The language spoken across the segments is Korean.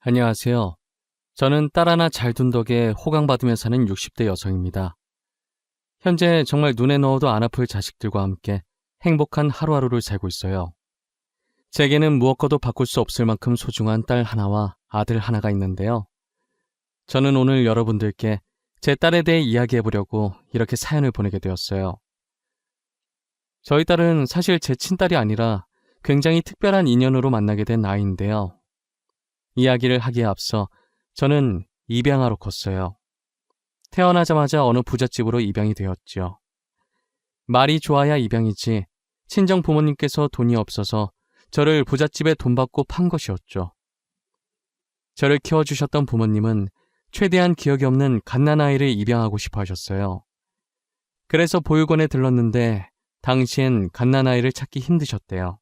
안녕하세요. 저는 딸 하나 잘 둔 덕에 호강받으며 사는 60대 여성입니다. 현재 정말 눈에 넣어도 안 아플 자식들과 함께 행복한 하루하루를 살고 있어요. 제게는 무엇과도 바꿀 수 없을 만큼 소중한 딸 하나와 아들 하나가 있는데요. 저는 오늘 여러분들께 제 딸에 대해 이야기해보려고 이렇게 사연을 보내게 되었어요. 저희 딸은 사실 제 친딸이 아니라 굉장히 특별한 인연으로 만나게 된 아이인데요. 이야기를 하기에 앞서 저는 입양아로 컸어요. 태어나자마자 어느 부잣집으로 입양이 되었죠. 말이 좋아야 입양이지 친정 부모님께서 돈이 없어서 저를 부잣집에 돈 받고 판 것이었죠. 저를 키워주셨던 부모님은 최대한 기억이 없는 갓난아이를 입양하고 싶어 하셨어요. 그래서 보육원에 들렀는데 당시엔 갓난아이를 찾기 힘드셨대요.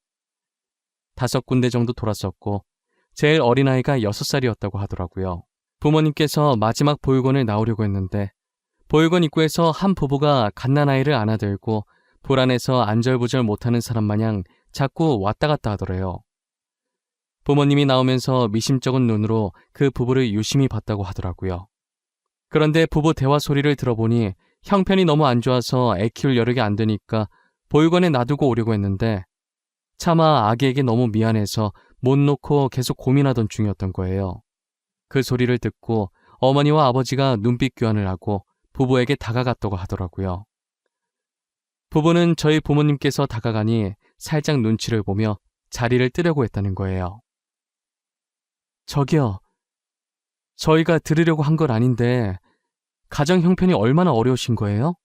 5군데 정도 돌았었고 제일 어린아이가 6살이었다고 하더라고요. 부모님께서 마지막 보육원을 나오려고 했는데 보육원 입구에서 한 부부가 갓난아이를 안아들고 불안해서 안절부절 못하는 사람 마냥 자꾸 왔다 갔다 하더래요. 부모님이 나오면서 미심쩍은 눈으로 그 부부를 유심히 봤다고 하더라고요. 그런데 부부 대화 소리를 들어보니 형편이 너무 안 좋아서 애 키울 여력이 안 되니까 보육원에 놔두고 오려고 했는데 차마 아기에게 너무 미안해서 못 놓고 계속 고민하던 중이었던 거예요. 그 소리를 듣고 어머니와 아버지가 눈빛 교환을 하고 부부에게 다가갔다고 하더라고요. 부부는 저희 부모님께서 다가가니 살짝 눈치를 보며 자리를 뜨려고 했다는 거예요. 저기요, 저희가 들으려고 한 건 아닌데 가정 형편이 얼마나 어려우신 거예요?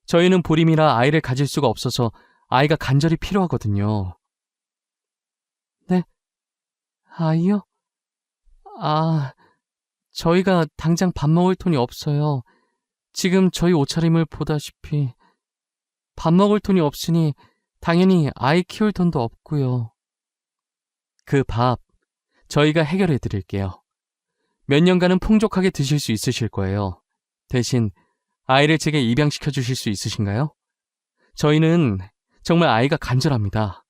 저희는 불임이라 아이를 가질 수가 없어서 아이가 간절히 필요하거든요. 네? 아이요? 저희가 당장 밥 먹을 돈이 없어요. 지금 저희 옷차림을 보다시피 밥 먹을 돈이 없으니 당연히 아이 키울 돈도 없고요. 그 밥 저희가 해결해 드릴게요. 몇 년간은 풍족하게 드실 수 있으실 거예요. 대신 아이를 제게 입양시켜 주실 수 있으신가요? 저희는 정말 아이가 간절합니다.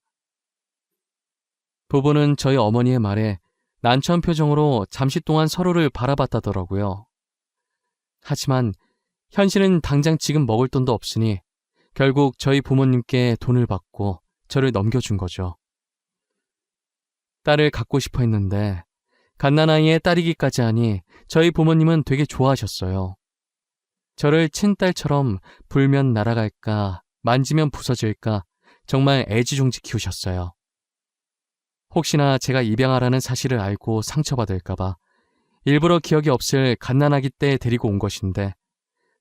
부부는 저희 어머니의 말에 난처한 표정으로 잠시 동안 서로를 바라봤다더라고요. 하지만 현실은 당장 지금 먹을 돈도 없으니 결국 저희 부모님께 돈을 받고 저를 넘겨준 거죠. 딸을 갖고 싶어 했는데 갓난아이의 딸이기까지 하니 저희 부모님은 되게 좋아하셨어요. 저를 친딸처럼 불면 날아갈까 만지면 부서질까 정말 애지중지 키우셨어요. 혹시나 제가 입양하라는 사실을 알고 상처받을까봐 일부러 기억이 없을 갓난아기 때 데리고 온 것인데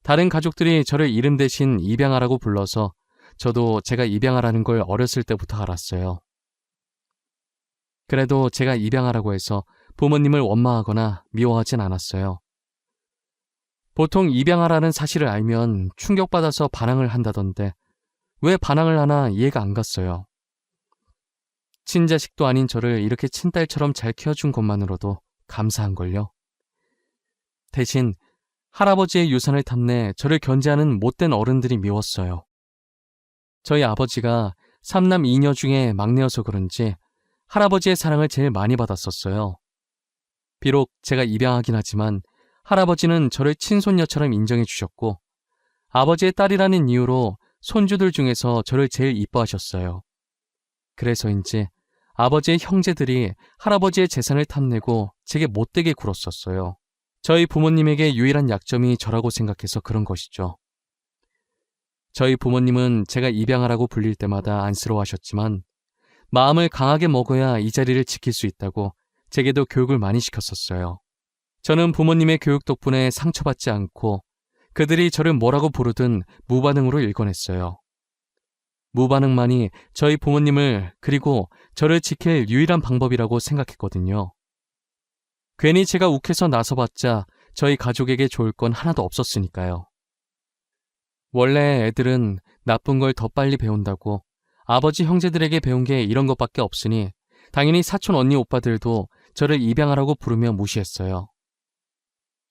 다른 가족들이 저를 이름 대신 입양하라고 불러서 저도 제가 입양하라는 걸 어렸을 때부터 알았어요. 그래도 제가 입양하라고 해서 부모님을 원망하거나 미워하진 않았어요. 보통 입양하라는 사실을 알면 충격받아서 반항을 한다던데 왜 반항을 하나 이해가 안 갔어요. 친자식도 아닌 저를 이렇게 친딸처럼 잘 키워준 것만으로도 감사한걸요. 대신 할아버지의 유산을 탐내 저를 견제하는 못된 어른들이 미웠어요. 저희 아버지가 3남 2녀 중에 막내여서 그런지 할아버지의 사랑을 제일 많이 받았었어요. 비록 제가 입양하긴 하지만 할아버지는 저를 친손녀처럼 인정해 주셨고 아버지의 딸이라는 이유로 손주들 중에서 저를 제일 이뻐하셨어요. 그래서인지 아버지의 형제들이 할아버지의 재산을 탐내고 제게 못되게 굴었었어요. 저희 부모님에게 유일한 약점이 저라고 생각해서 그런 것이죠. 저희 부모님은 제가 입양하라고 불릴 때마다 안쓰러워하셨지만 마음을 강하게 먹어야 이 자리를 지킬 수 있다고 제게도 교육을 많이 시켰었어요. 저는 부모님의 교육 덕분에 상처받지 않고 그들이 저를 뭐라고 부르든 무반응으로 일궈냈어요. 무반응만이 저희 부모님을 그리고 저를 지킬 유일한 방법이라고 생각했거든요. 괜히 제가 욱해서 나서봤자 저희 가족에게 좋을 건 하나도 없었으니까요. 원래 애들은 나쁜 걸 더 빨리 배운다고 아버지 형제들에게 배운 게 이런 것밖에 없으니 당연히 사촌 언니 오빠들도 저를 입양하라고 부르며 무시했어요.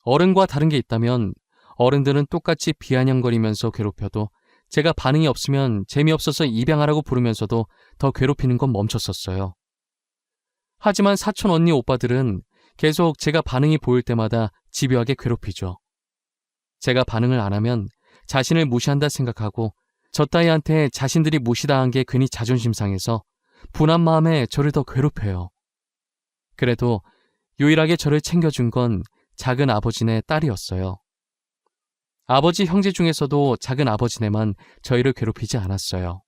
어른과 다른 게 있다면 어른들은 똑같이 비아냥거리면서 괴롭혀도 제가 반응이 없으면 재미없어서 입양하라고 부르면서도 더 괴롭히는 건 멈췄었어요. 하지만 사촌 언니 오빠들은 계속 제가 반응이 보일 때마다 집요하게 괴롭히죠. 제가 반응을 안 하면 자신을 무시한다 생각하고 저 따위한테 자신들이 무시당한 게 괜히 자존심 상해서 분한 마음에 저를 더 괴롭혀요. 그래도 유일하게 저를 챙겨준 건 작은 아버지네 딸이었어요. 아버지 형제 중에서도 작은 아버지네만 저희를 괴롭히지 않았어요.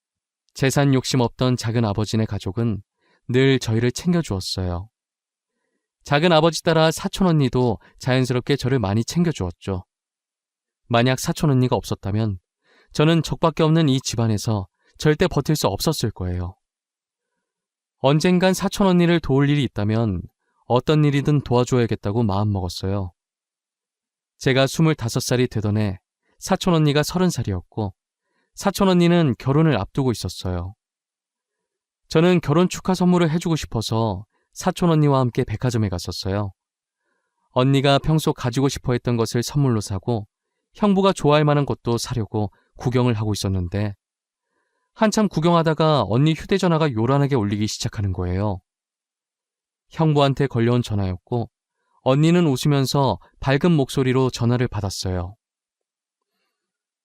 재산 욕심 없던 작은 아버지네 가족은 늘 저희를 챙겨주었어요. 작은 아버지 따라 사촌 언니도 자연스럽게 저를 많이 챙겨주었죠. 만약 사촌 언니가 없었다면 저는 적밖에 없는 이 집안에서 절대 버틸 수 없었을 거예요. 언젠간 사촌 언니를 도울 일이 있다면 어떤 일이든 도와줘야겠다고 마음먹었어요. 제가 25살이 되던 해 사촌 언니가 30살이었고 사촌 언니는 결혼을 앞두고 있었어요. 저는 결혼 축하 선물을 해주고 싶어서 사촌 언니와 함께 백화점에 갔었어요. 언니가 평소 가지고 싶어 했던 것을 선물로 사고 형부가 좋아할 만한 것도 사려고 구경을 하고 있었는데 한참 구경하다가 언니 휴대전화가 요란하게 울리기 시작하는 거예요. 형부한테 걸려온 전화였고 언니는 웃으면서 밝은 목소리로 전화를 받았어요.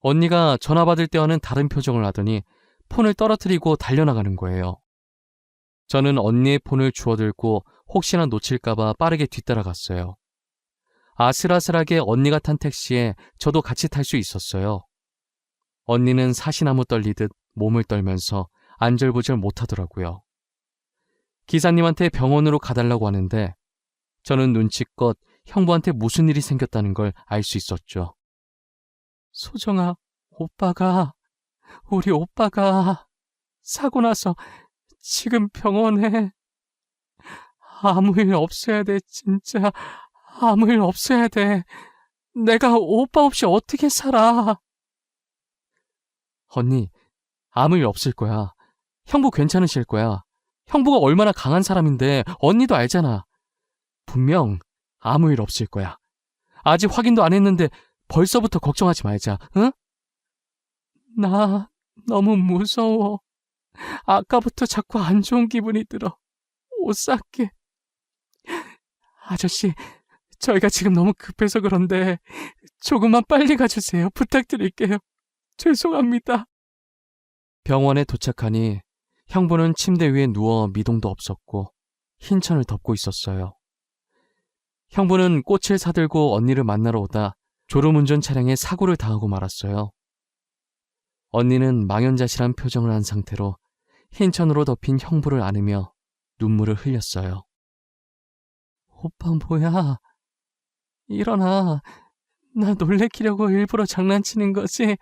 언니가 전화 받을 때와는 다른 표정을 하더니 폰을 떨어뜨리고 달려나가는 거예요. 저는 언니의 폰을 주워들고 혹시나 놓칠까봐 빠르게 뒤따라갔어요. 아슬아슬하게 언니가 탄 택시에 저도 같이 탈 수 있었어요. 언니는 사시나무 떨리듯 몸을 떨면서 안절부절 못하더라고요. 기사님한테 병원으로 가달라고 하는데 저는 눈치껏 형부한테 무슨 일이 생겼다는 걸 알 수 있었죠. 소정아, 우리 오빠가 사고 나서 지금 병원에 아무 일 없어야 돼, 진짜. 아무 일 없어야 돼. 내가 오빠 없이 어떻게 살아. 언니, 아무 일 없을 거야. 형부 괜찮으실 거야. 형부가 얼마나 강한 사람인데 언니도 알잖아. 분명 아무 일 없을 거야. 아직 확인도 안 했는데 벌써부터 걱정하지 말자, 응? 나 너무 무서워. 아까부터 자꾸 안 좋은 기분이 들어. 옷 쌀게. 아저씨, 저희가 지금 너무 급해서 그런데 조금만 빨리 가주세요. 부탁드릴게요. 죄송합니다. 병원에 도착하니 형부는 침대 위에 누워 미동도 없었고 흰천을 덮고 있었어요. 형부는 꽃을 사들고 언니를 만나러 오다 졸음운전 차량에 사고를 당하고 말았어요. 언니는 망연자실한 표정을 한 상태로 흰천으로 덮인 형부를 안으며 눈물을 흘렸어요. 오빠 뭐야? 일어나. 나 놀래키려고 일부러 장난치는 거지?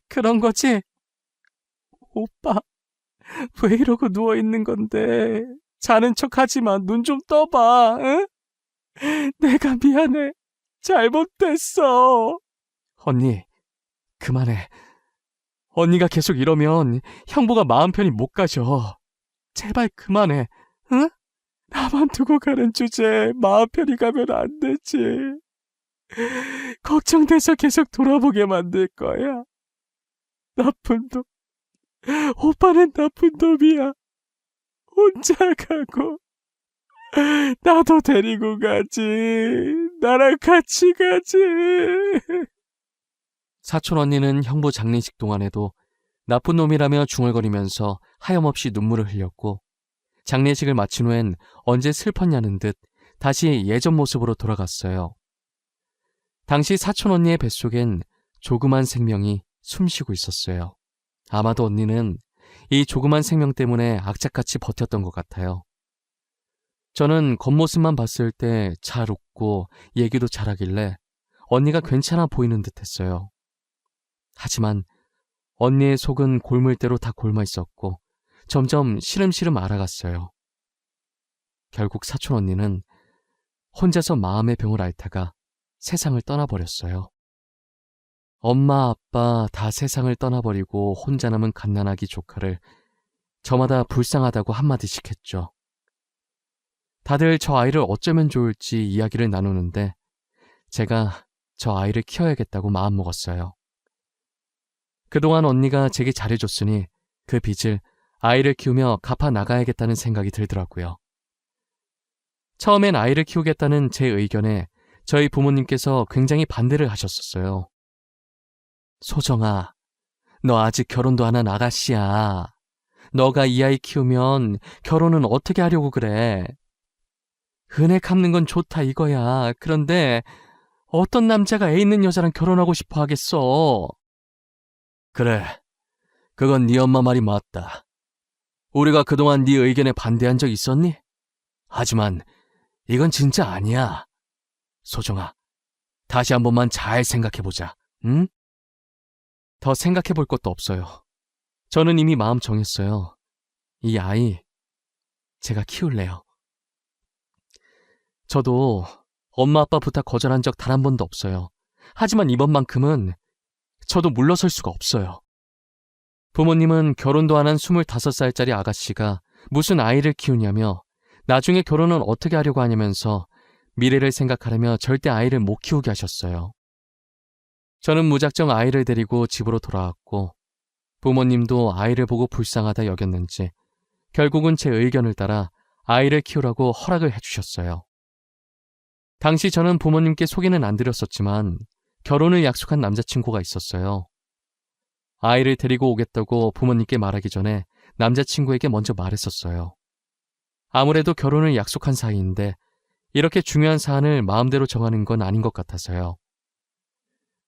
그런 거지? 오빠, 왜 이러고 누워있는 건데? 자는 척 하지 마. 눈 좀 떠봐, 응? 내가 미안해. 잘못됐어. 언니, 그만해. 언니가 계속 이러면 형부가 마음 편히 못 가죠. 제발 그만해, 응? 나만 두고 가는 주제에 마음 편히 가면 안 되지. 걱정돼서 계속 돌아보게 만들 거야. 나쁜 놈. 오빠는 나쁜 놈이야. 혼자 가고 나도 데리고 가지. 나랑 같이 가지. 사촌 언니는 형부 장례식 동안에도 나쁜 놈이라며 중얼거리면서 하염없이 눈물을 흘렸고 장례식을 마친 후엔 언제 슬펐냐는 듯 다시 예전 모습으로 돌아갔어요. 당시 사촌 언니의 뱃속엔 조그만 생명이 숨쉬고 있었어요. 아마도 언니는 이 조그만 생명 때문에 악착같이 버텼던 것 같아요. 저는 겉모습만 봤을 때 잘 웃고 얘기도 잘하길래 언니가 괜찮아 보이는 듯 했어요. 하지만 언니의 속은 골물대로 다 골마 있었고 점점 시름시름 알아갔어요. 결국 사촌 언니는 혼자서 마음의 병을 앓다가 세상을 떠나버렸어요. 엄마, 아빠 다 세상을 떠나버리고 혼자 남은 갓난아기 조카를 저마다 불쌍하다고 한마디씩 했죠. 다들 저 아이를 어쩌면 좋을지 이야기를 나누는데 제가 저 아이를 키워야겠다고 마음먹었어요. 그동안 언니가 제게 잘해줬으니 그 빚을 아이를 키우며 갚아 나가야겠다는 생각이 들더라고요. 처음엔 아이를 키우겠다는 제 의견에 저희 부모님께서 굉장히 반대를 하셨었어요. 소정아, 너 아직 결혼도 안 한 아가씨야. 너가 이 아이 키우면 결혼은 어떻게 하려고 그래? 은혜 갚는 건 좋다 이거야. 그런데 어떤 남자가 애 있는 여자랑 결혼하고 싶어 하겠어? 그래, 그건 네 엄마 말이 맞다. 우리가 그동안 네 의견에 반대한 적 있었니? 하지만 이건 진짜 아니야. 소정아, 다시 한 번만 잘 생각해보자. 응? 더 생각해볼 것도 없어요. 저는 이미 마음 정했어요. 이 아이, 제가 키울래요. 저도 엄마 아빠 부탁 거절한 적 단 한 번도 없어요. 하지만 이번만큼은 저도 물러설 수가 없어요. 부모님은 결혼도 안 한 25살짜리 아가씨가 무슨 아이를 키우냐며 나중에 결혼은 어떻게 하려고 하냐면서 미래를 생각하려며 절대 아이를 못 키우게 하셨어요. 저는 무작정 아이를 데리고 집으로 돌아왔고 부모님도 아이를 보고 불쌍하다 여겼는지 결국은 제 의견을 따라 아이를 키우라고 허락을 해주셨어요. 당시 저는 부모님께 소개는 안 드렸었지만 결혼을 약속한 남자친구가 있었어요. 아이를 데리고 오겠다고 부모님께 말하기 전에 남자친구에게 먼저 말했었어요. 아무래도 결혼을 약속한 사이인데 이렇게 중요한 사안을 마음대로 정하는 건 아닌 것 같아서요.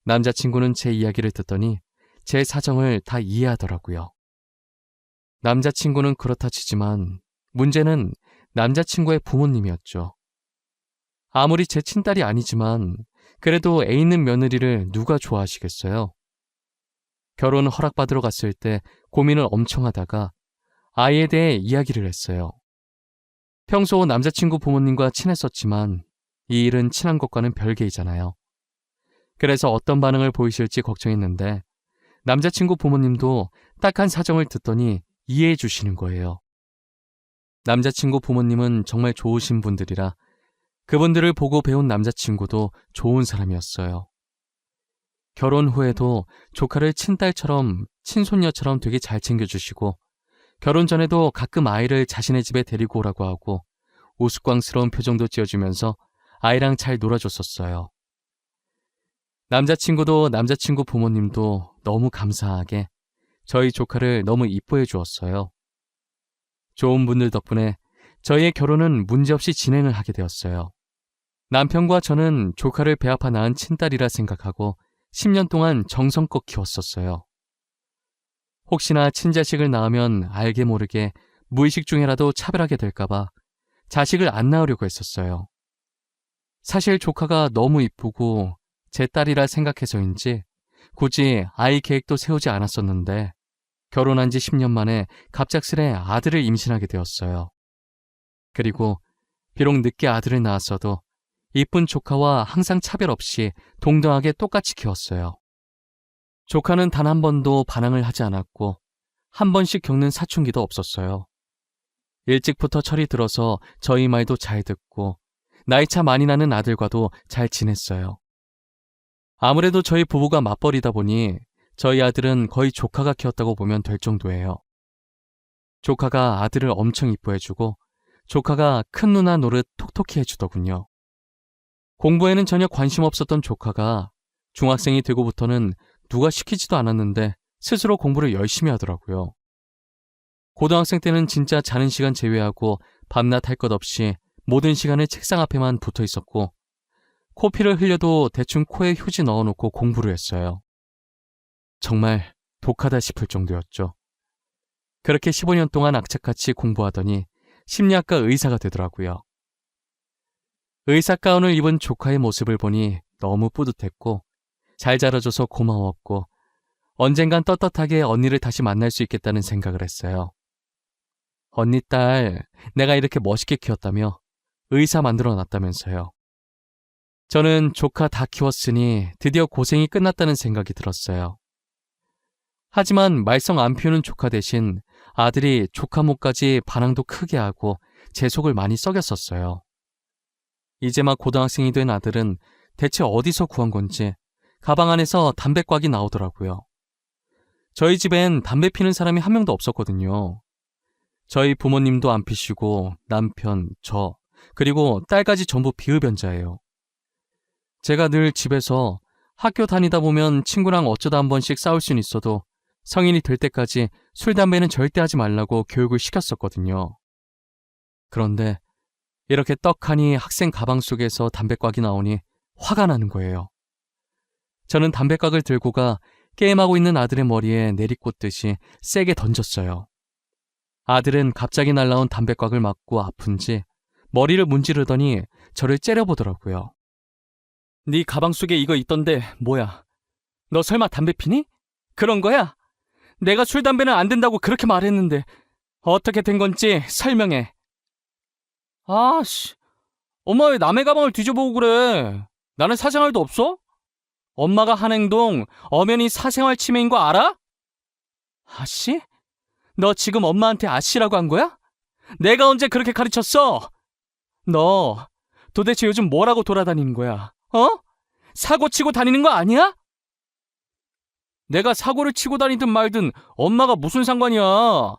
남자친구는 제 이야기를 듣더니 제 사정을 다 이해하더라고요. 남자친구는 그렇다 치지만 문제는 남자친구의 부모님이었죠. 아무리 제 친딸이 아니지만 그래도 애 있는 며느리를 누가 좋아하시겠어요? 결혼 허락받으러 갔을 때 고민을 엄청 하다가 아이에 대해 이야기를 했어요. 평소 남자친구 부모님과 친했었지만 이 일은 친한 것과는 별개이잖아요. 그래서 어떤 반응을 보이실지 걱정했는데 남자친구 부모님도 딱한 사정을 듣더니 이해해 주시는 거예요. 남자친구 부모님은 정말 좋으신 분들이라 그분들을 보고 배운 남자친구도 좋은 사람이었어요. 결혼 후에도 조카를 친딸처럼 친손녀처럼 되게 잘 챙겨주시고 결혼 전에도 가끔 아이를 자신의 집에 데리고 오라고 하고 우스꽝스러운 표정도 지어주면서 아이랑 잘 놀아줬었어요. 남자친구도 남자친구 부모님도 너무 감사하게 저희 조카를 너무 이뻐해 주었어요. 좋은 분들 덕분에 저희의 결혼은 문제없이 진행을 하게 되었어요. 남편과 저는 조카를 배 아파 낳은 친딸이라 생각하고 10년 동안 정성껏 키웠었어요. 혹시나 친자식을 낳으면 알게 모르게 무의식 중에라도 차별하게 될까봐 자식을 안 낳으려고 했었어요. 사실 조카가 너무 이쁘고 제 딸이라 생각해서인지 굳이 아이 계획도 세우지 않았었는데 결혼한 지 10년 만에 갑작스레 아들을 임신하게 되었어요. 그리고 비록 늦게 아들을 낳았어도 이쁜 조카와 항상 차별 없이 동등하게 똑같이 키웠어요. 조카는 단 한 번도 반항을 하지 않았고 한 번씩 겪는 사춘기도 없었어요. 일찍부터 철이 들어서 저희 말도 잘 듣고 나이차 많이 나는 아들과도 잘 지냈어요. 아무래도 저희 부부가 맞벌이다 보니 저희 아들은 거의 조카가 키웠다고 보면 될 정도예요. 조카가 아들을 엄청 이뻐해주고 조카가 큰 누나 노릇 톡톡히 해주더군요. 공부에는 전혀 관심 없었던 조카가 중학생이 되고부터는 누가 시키지도 않았는데 스스로 공부를 열심히 하더라고요. 고등학생 때는 진짜 자는 시간 제외하고 밤낮 할 것 없이 모든 시간을 책상 앞에만 붙어 있었고 코피를 흘려도 대충 코에 휴지 넣어놓고 공부를 했어요. 정말 독하다 싶을 정도였죠. 그렇게 15년 동안 악착같이 공부하더니 심리학과 의사가 되더라고요. 의사 가운을 입은 조카의 모습을 보니 너무 뿌듯했고 잘 자라줘서 고마웠고 언젠간 떳떳하게 언니를 다시 만날 수 있겠다는 생각을 했어요. 언니 딸, 내가 이렇게 멋있게 키웠다며 의사 만들어 놨다면서요. 저는 조카 다 키웠으니 드디어 고생이 끝났다는 생각이 들었어요. 하지만 말썽 안 피우는 조카 대신 아들이 조카 몫까지 반항도 크게 하고 제 속을 많이 썩였었어요. 이제 막 고등학생이 된 아들은 대체 어디서 구한 건지 가방 안에서 담배꽉이 나오더라고요. 저희 집엔 담배 피는 사람이 한 명도 없었거든요. 저희 부모님도 안 피시고 남편, 저, 그리고 딸까지 전부 비흡연자예요. 제가 늘 집에서 학교 다니다 보면 친구랑 어쩌다 한 번씩 싸울 수는 있어도 성인이 될 때까지 술, 담배는 절대 하지 말라고 교육을 시켰었거든요. 그런데 이렇게 떡하니 학생 가방 속에서 담배꽉이 나오니 화가 나는 거예요. 저는 담배꽉을 들고 가 게임하고 있는 아들의 머리에 내리꽂듯이 세게 던졌어요. 아들은 갑자기 날라온 담배꽉을 맞고 아픈지 머리를 문지르더니 저를 째려보더라고요. 네 가방 속에 이거 있던데 뭐야? 너 설마 담배 피니? 그런 거야? 내가 술, 담배는 안 된다고 그렇게 말했는데 어떻게 된 건지 설명해. 아씨, 엄마 왜 남의 가방을 뒤져보고 그래? 나는 사생활도 없어? 엄마가 한 행동 엄연히 사생활 침해인 거 알아? 아씨? 너 지금 엄마한테 아씨라고 한 거야? 내가 언제 그렇게 가르쳤어? 너 도대체 요즘 뭐라고 돌아다니는 거야? 사고 치고 다니는 거 아니야? 내가 사고를 치고 다니든 말든 엄마가 무슨 상관이야?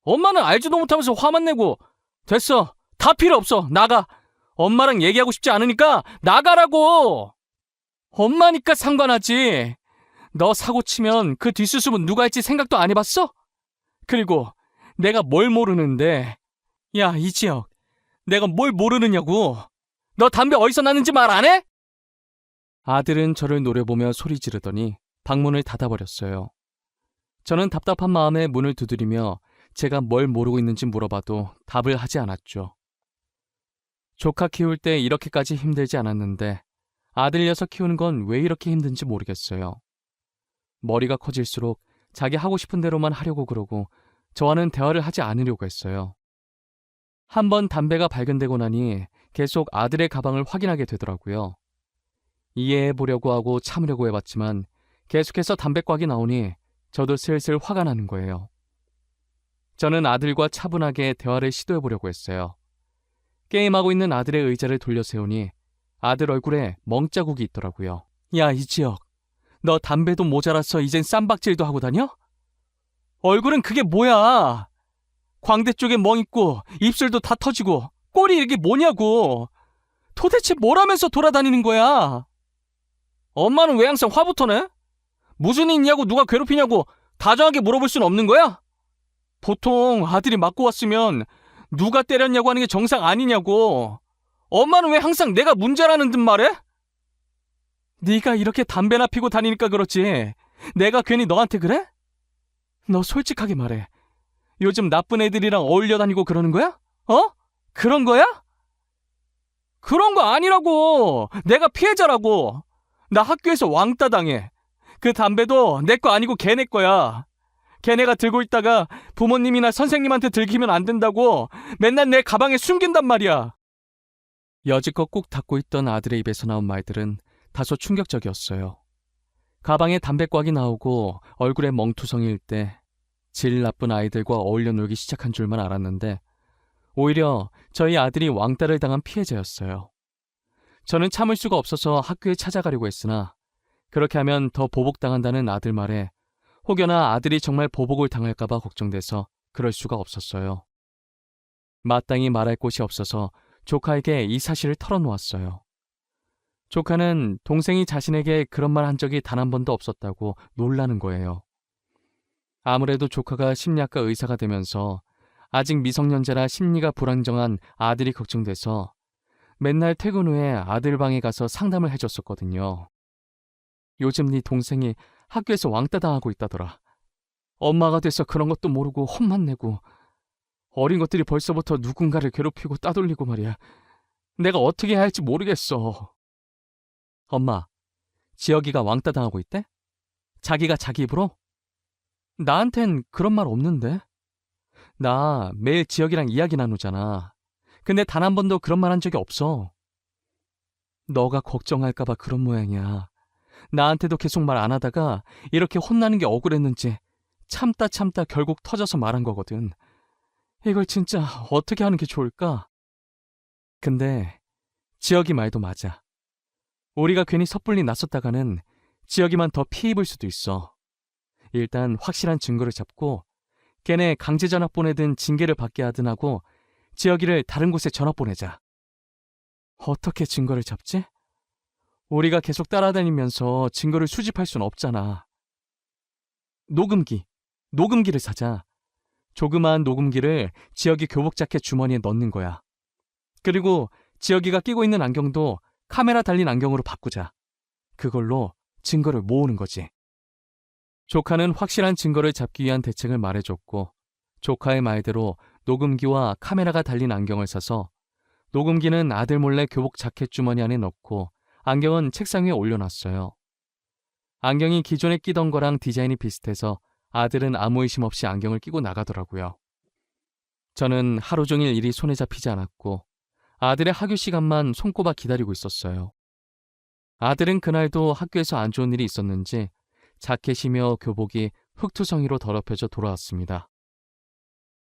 엄마는 알지도 못하면서 화만 내고. 됐어. 다 필요 없어. 나가. 엄마랑 얘기하고 싶지 않으니까 나가라고. 엄마니까 상관하지. 너 사고 치면 그 뒷수습은 누가 할지 생각도 안 해봤어? 그리고 내가 뭘 모르는데. 야, 이지혁. 내가 뭘 모르느냐고. 너 담배 어디서 났는지 말 안 해? 아들은 저를 노려보며 소리 지르더니 방문을 닫아버렸어요. 저는 답답한 마음에 문을 두드리며 제가 뭘 모르고 있는지 물어봐도 답을 하지 않았죠. 조카 키울 때 이렇게까지 힘들지 않았는데 아들 녀석 키우는 건 왜 이렇게 힘든지 모르겠어요. 머리가 커질수록 자기 하고 싶은 대로만 하려고 그러고 저와는 대화를 하지 않으려고 했어요. 한번 담배가 발견되고 나니 계속 아들의 가방을 확인하게 되더라고요. 이해해보려고 하고 참으려고 해봤지만 계속해서 담배꽉이 나오니 저도 슬슬 화가 나는 거예요. 저는 아들과 차분하게 대화를 시도해보려고 했어요. 게임하고 있는 아들의 의자를 돌려 세우니 아들 얼굴에 멍자국이 있더라고요. 야, 이지혁. 너 담배도 모자라서 이젠 쌈박질도 하고 다녀? 얼굴은 그게 뭐야? 광대 쪽에 멍 있고 입술도 다 터지고 꼴이 이게 뭐냐고. 도대체 뭘 하면서 돌아다니는 거야? 엄마는 왜 항상 화부터 내? 무슨 일 있냐고 누가 괴롭히냐고 다정하게 물어볼 수는 없는 거야? 보통 아들이 맞고 왔으면 누가 때렸냐고 하는 게 정상 아니냐고. 엄마는 왜 항상 내가 문제라는 듯 말해? 네가 이렇게 담배나 피고 다니니까 그렇지 내가 괜히 너한테 그래? 너 솔직하게 말해. 요즘 나쁜 애들이랑 어울려 다니고 그러는 거야? 그런 거야? 그런 거 아니라고. 내가 피해자라고. 나 학교에서 왕따 당해. 그 담배도 내 거 아니고 걔네 거야. 걔네가 들고 있다가 부모님이나 선생님한테 들키면 안 된다고 맨날 내 가방에 숨긴단 말이야. 여지껏 꾹 닫고 있던 아들의 입에서 나온 말들은 다소 충격적이었어요. 가방에 담배꽉이 나오고 얼굴에 멍투성이일 때 질 나쁜 아이들과 어울려 놀기 시작한 줄만 알았는데 오히려 저희 아들이 왕따를 당한 피해자였어요. 저는 참을 수가 없어서 학교에 찾아가려고 했으나 그렇게 하면 더 보복당한다는 아들 말에 혹여나 아들이 정말 보복을 당할까봐 걱정돼서 그럴 수가 없었어요. 마땅히 말할 곳이 없어서 조카에게 이 사실을 털어놓았어요. 조카는 동생이 자신에게 그런 말 한 적이 단 한 번도 없었다고 놀라는 거예요. 아무래도 조카가 심리학과 의사가 되면서 아직 미성년자라 심리가 불안정한 아들이 걱정돼서 맨날 퇴근 후에 아들 방에 가서 상담을 해줬었거든요. 요즘 네 동생이 학교에서 왕따 당하고 있다더라. 엄마가 돼서 그런 것도 모르고 혼만 내고 어린 것들이 벌써부터 누군가를 괴롭히고 따돌리고 말이야. 내가 어떻게 해야 할지 모르겠어. 엄마, 지혁이가 왕따 당하고 있대? 자기가 자기 입으로? 나한텐 그런 말 없는데. 나 매일 지혁이랑 이야기 나누잖아. 근데 단 한 번도 그런 말 한 적이 없어. 너가 걱정할까봐 그런 모양이야. 나한테도 계속 말 안 하다가 이렇게 혼나는 게 억울했는지 참다 결국 터져서 말한 거거든. 이걸 진짜 어떻게 하는 게 좋을까? 근데 지혁이 말도 맞아. 우리가 괜히 섣불리 나섰다가는 지혁이만 더 피 입을 수도 있어. 일단 확실한 증거를 잡고 걔네 강제 전학 보내든 징계를 받게 하든 하고 지혁이를 다른 곳에 전학 보내자. 어떻게 증거를 잡지? 우리가 계속 따라다니면서 증거를 수집할 순 없잖아. 녹음기를 사자. 조그마한 녹음기를 지혁이 교복 자켓 주머니에 넣는 거야. 그리고 지혁이가 끼고 있는 안경도 카메라 달린 안경으로 바꾸자. 그걸로 증거를 모으는 거지. 조카는 확실한 증거를 잡기 위한 대책을 말해줬고, 조카의 말대로 녹음기와 카메라가 달린 안경을 사서 녹음기는 아들 몰래 교복 자켓 주머니 안에 넣고 안경은 책상 위에 올려놨어요. 안경이 기존에 끼던 거랑 디자인이 비슷해서 아들은 아무 의심 없이 안경을 끼고 나가더라고요. 저는 하루 종일 일이 손에 잡히지 않았고 아들의 학교 시간만 손꼽아 기다리고 있었어요. 아들은 그날도 학교에서 안 좋은 일이 있었는지 자켓이며 교복이 흙투성이로 더럽혀져 돌아왔습니다.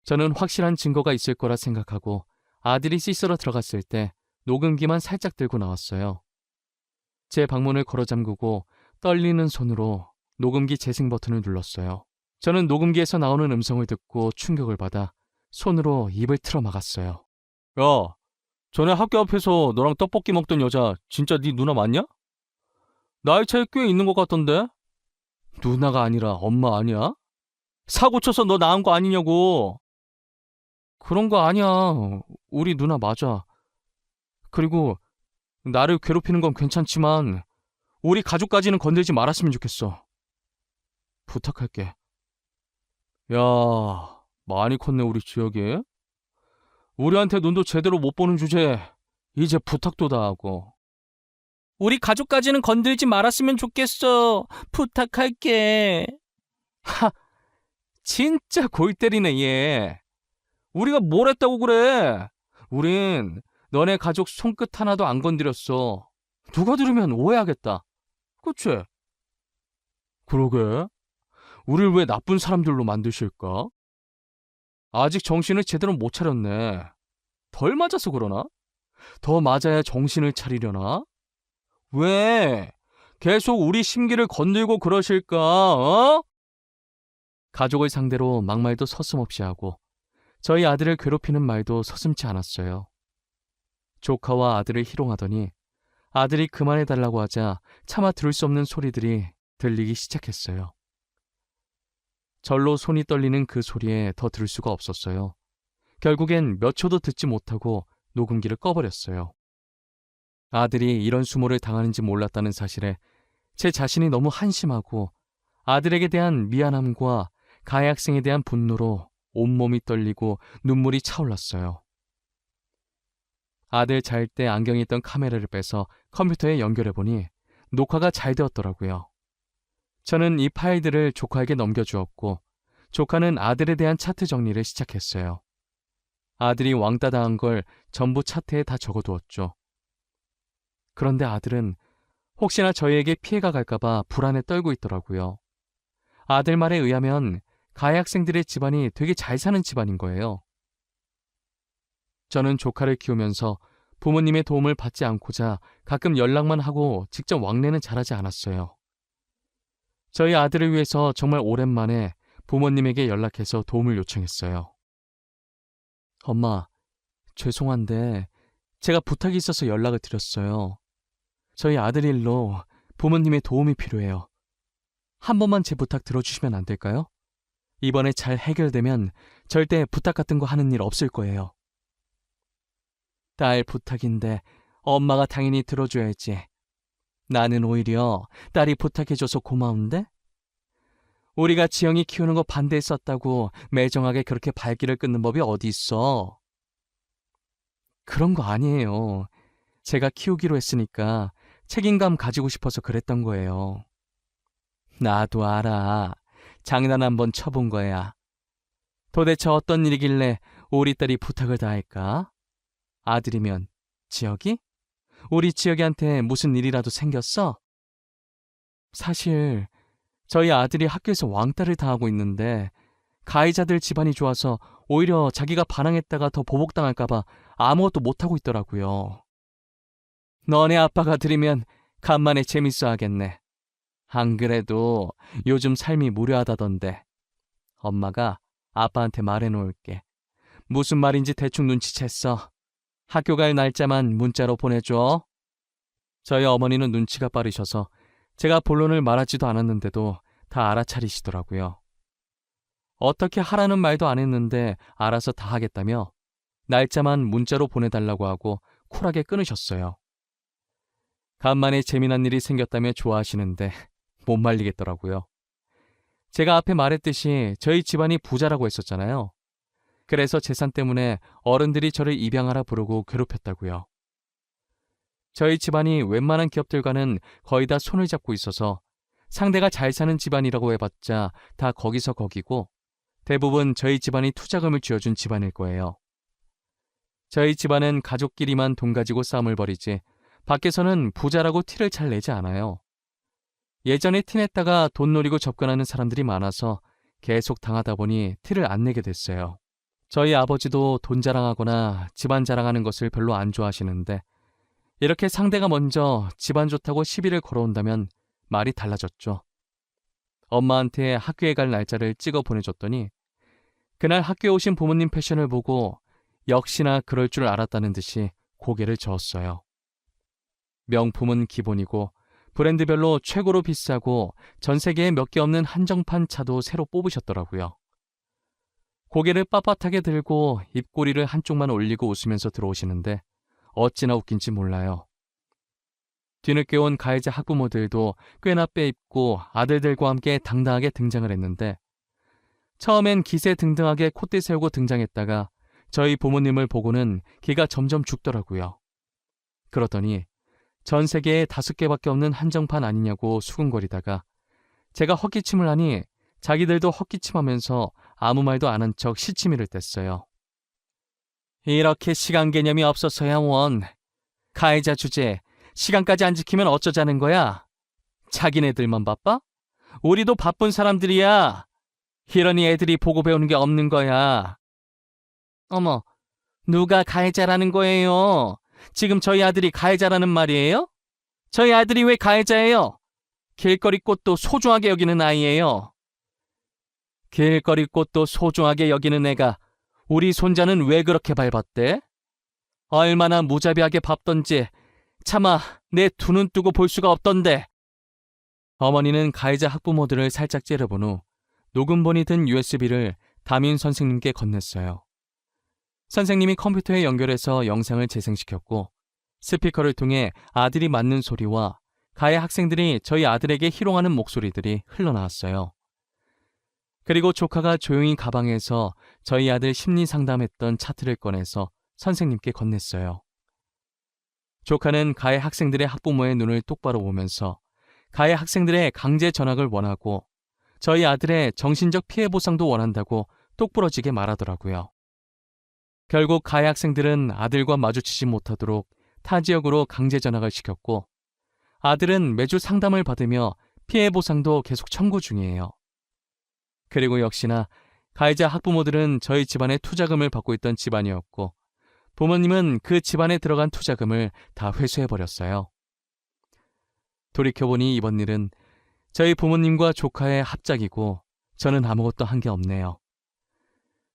저는 확실한 증거가 있을 거라 생각하고 아들이 씻으러 들어갔을 때 녹음기만 살짝 들고 나왔어요. 제 방문을 걸어 잠그고 떨리는 손으로 녹음기 재생 버튼을 눌렀어요. 저는 녹음기에서 나오는 음성을 듣고 충격을 받아 손으로 입을 틀어 막았어요. 야, 전에 학교 앞에서 너랑 떡볶이 먹던 여자 진짜 네 누나 맞냐? 나이 차이 꽤 있는 것 같던데? 누나가 아니라 엄마 아니야? 사고 쳐서 너 낳은 거 아니냐고. 그런 거 아니야. 우리 누나 맞아. 그리고 나를 괴롭히는 건 괜찮지만 우리 가족까지는 건들지 말았으면 좋겠어. 부탁할게. 야, 많이 컸네 우리 지혁이. 우리한테 눈도 제대로 못 보는 주제에 이제 부탁도 다 하고. 우리 가족까지는 건들지 말았으면 좋겠어. 부탁할게. 하, 진짜 골 때리네 얘. 우리가 뭘 했다고 그래. 우린 너네 가족 손끝 하나도 안 건드렸어. 누가 들으면 오해하겠다. 그치? 그러게. 우릴 왜 나쁜 사람들로 만드실까? 아직 정신을 제대로 못 차렸네. 덜 맞아서 그러나? 더 맞아야 정신을 차리려나? 왜? 계속 우리 심기를 건들고 그러실까? 어? 가족을 상대로 막말도 서슴없이 하고 저희 아들을 괴롭히는 말도 서슴지 않았어요. 조카와 아들을 희롱하더니 아들이 그만해달라고 하자 차마 들을 수 없는 소리들이 들리기 시작했어요. 절로 손이 떨리는 그 소리에 더 들을 수가 없었어요. 결국엔 몇 초도 듣지 못하고 녹음기를 꺼버렸어요. 아들이 이런 수모를 당하는지 몰랐다는 사실에 제 자신이 너무 한심하고 아들에게 대한 미안함과 가해 학생에 대한 분노로 온몸이 떨리고 눈물이 차올랐어요. 아들 잘 때 안경에 있던 카메라를 빼서 컴퓨터에 연결해보니 녹화가 잘 되었더라고요. 저는 이 파일들을 조카에게 넘겨주었고 조카는 아들에 대한 차트 정리를 시작했어요. 아들이 왕따 당한 걸 전부 차트에 다 적어두었죠. 그런데 아들은 혹시나 저희에게 피해가 갈까봐 불안에 떨고 있더라고요. 아들 말에 의하면 가해 학생들의 집안이 되게 잘 사는 집안인 거예요. 저는 조카를 키우면서 부모님의 도움을 받지 않고자 가끔 연락만 하고 직접 왕래는 잘하지 않았어요. 저희 아들을 위해서 정말 오랜만에 부모님에게 연락해서 도움을 요청했어요. 엄마, 죄송한데 제가 부탁이 있어서 연락을 드렸어요. 저희 아들 일로 부모님의 도움이 필요해요. 한 번만 제 부탁 들어주시면 안 될까요? 이번에 잘 해결되면 절대 부탁 같은 거 하는 일 없을 거예요. 딸 부탁인데 엄마가 당연히 들어줘야지. 나는 오히려 딸이 부탁해줘서 고마운데? 우리가 지영이 키우는 거 반대했었다고 매정하게 그렇게 발길을 끊는 법이 어디 있어? 그런 거 아니에요. 제가 키우기로 했으니까 책임감 가지고 싶어서 그랬던 거예요. 나도 알아. 장난 한번 쳐본 거야. 도대체 어떤 일이길래 우리 딸이 부탁을 다 할까? 아들이면 지혁이? 우리 지혁이한테 무슨 일이라도 생겼어? 사실 저희 아들이 학교에서 왕따를 당하고 있는데 가해자들 집안이 좋아서 오히려 자기가 반항했다가 더 보복당할까봐 아무것도 못하고 있더라고요. 너네 아빠가 들으면 간만에 재밌어 하겠네. 안 그래도 요즘 삶이 무료하다던데. 엄마가 아빠한테 말해놓을게. 무슨 말인지 대충 눈치챘어. 학교 갈 날짜만 문자로 보내줘. 저희 어머니는 눈치가 빠르셔서 제가 본론을 말하지도 않았는데도 다 알아차리시더라고요. 어떻게 하라는 말도 안 했는데 알아서 다 하겠다며 날짜만 문자로 보내달라고 하고 쿨하게 끊으셨어요. 간만에 재미난 일이 생겼다며 좋아하시는데 못 말리겠더라고요. 제가 앞에 말했듯이 저희 집안이 부자라고 했었잖아요. 그래서 재산 때문에 어른들이 저를 입양하라 부르고 괴롭혔다고요. 저희 집안이 웬만한 기업들과는 거의 다 손을 잡고 있어서 상대가 잘 사는 집안이라고 해봤자 다 거기서 거기고 대부분 저희 집안이 투자금을 쥐어준 집안일 거예요. 저희 집안은 가족끼리만 돈 가지고 싸움을 벌이지 밖에서는 부자라고 티를 잘 내지 않아요. 예전에 티냈다가 돈 노리고 접근하는 사람들이 많아서 계속 당하다 보니 티를 안 내게 됐어요. 저희 아버지도 돈 자랑하거나 집안 자랑하는 것을 별로 안 좋아하시는데 이렇게 상대가 먼저 집안 좋다고 시비를 걸어온다면 말이 달라졌죠. 엄마한테 학교에 갈 날짜를 찍어 보내줬더니 그날 학교에 오신 부모님 패션을 보고 역시나 그럴 줄 알았다는 듯이 고개를 저었어요. 명품은 기본이고 브랜드별로 최고로 비싸고 전 세계에 몇 개 없는 한정판 차도 새로 뽑으셨더라고요. 고개를 빳빳하게 들고 입꼬리를 한쪽만 올리고 웃으면서 들어오시는데 어찌나 웃긴지 몰라요. 뒤늦게 온 가해자 학부모들도 꽤나 빼입고 아들들과 함께 당당하게 등장을 했는데 처음엔 기세등등하게 콧대 세우고 등장했다가 저희 부모님을 보고는 기가 점점 죽더라고요. 그러더니 전 세계에 5개밖에 없는 한정판 아니냐고 수군거리다가 제가 헛기침을 하니 자기들도 헛기침하면서 아무 말도 안 한 척 시치미를 뗐어요. 이렇게 시간 개념이 없어서야 원. 가해자 주제, 시간까지 안 지키면 어쩌자는 거야? 자기네들만 바빠? 우리도 바쁜 사람들이야. 이러니 애들이 보고 배우는 게 없는 거야. 어머, 누가 가해자라는 거예요? 지금 저희 아들이 가해자라는 말이에요? 저희 아들이 왜 가해자예요? 길거리 꽃도 소중하게 여기는 아이예요. 길거리 꽃도 소중하게 여기는 애가 우리 손자는 왜 그렇게 밟았대? 얼마나 무자비하게 밟던지 차마 내 두 눈 뜨고 볼 수가 없던데. 어머니는 가해자 학부모들을 살짝 째려본 후 녹음본이 든 USB를 담임 선생님께 건넸어요. 선생님이 컴퓨터에 연결해서 영상을 재생시켰고 스피커를 통해 아들이 맞는 소리와 가해 학생들이 저희 아들에게 희롱하는 목소리들이 흘러나왔어요. 그리고 조카가 조용히 가방에서 저희 아들 심리 상담했던 차트를 꺼내서 선생님께 건넸어요. 조카는 가해 학생들의 학부모의 눈을 똑바로 보면서 가해 학생들의 강제 전학을 원하고 저희 아들의 정신적 피해 보상도 원한다고 똑부러지게 말하더라고요. 결국 가해 학생들은 아들과 마주치지 못하도록 타 지역으로 강제 전학을 시켰고 아들은 매주 상담을 받으며 피해 보상도 계속 청구 중이에요. 그리고 역시나 가해자 학부모들은 저희 집안에 투자금을 받고 있던 집안이었고 부모님은 그 집안에 들어간 투자금을 다 회수해버렸어요. 돌이켜보니 이번 일은 저희 부모님과 조카의 합작이고 저는 아무것도 한 게 없네요.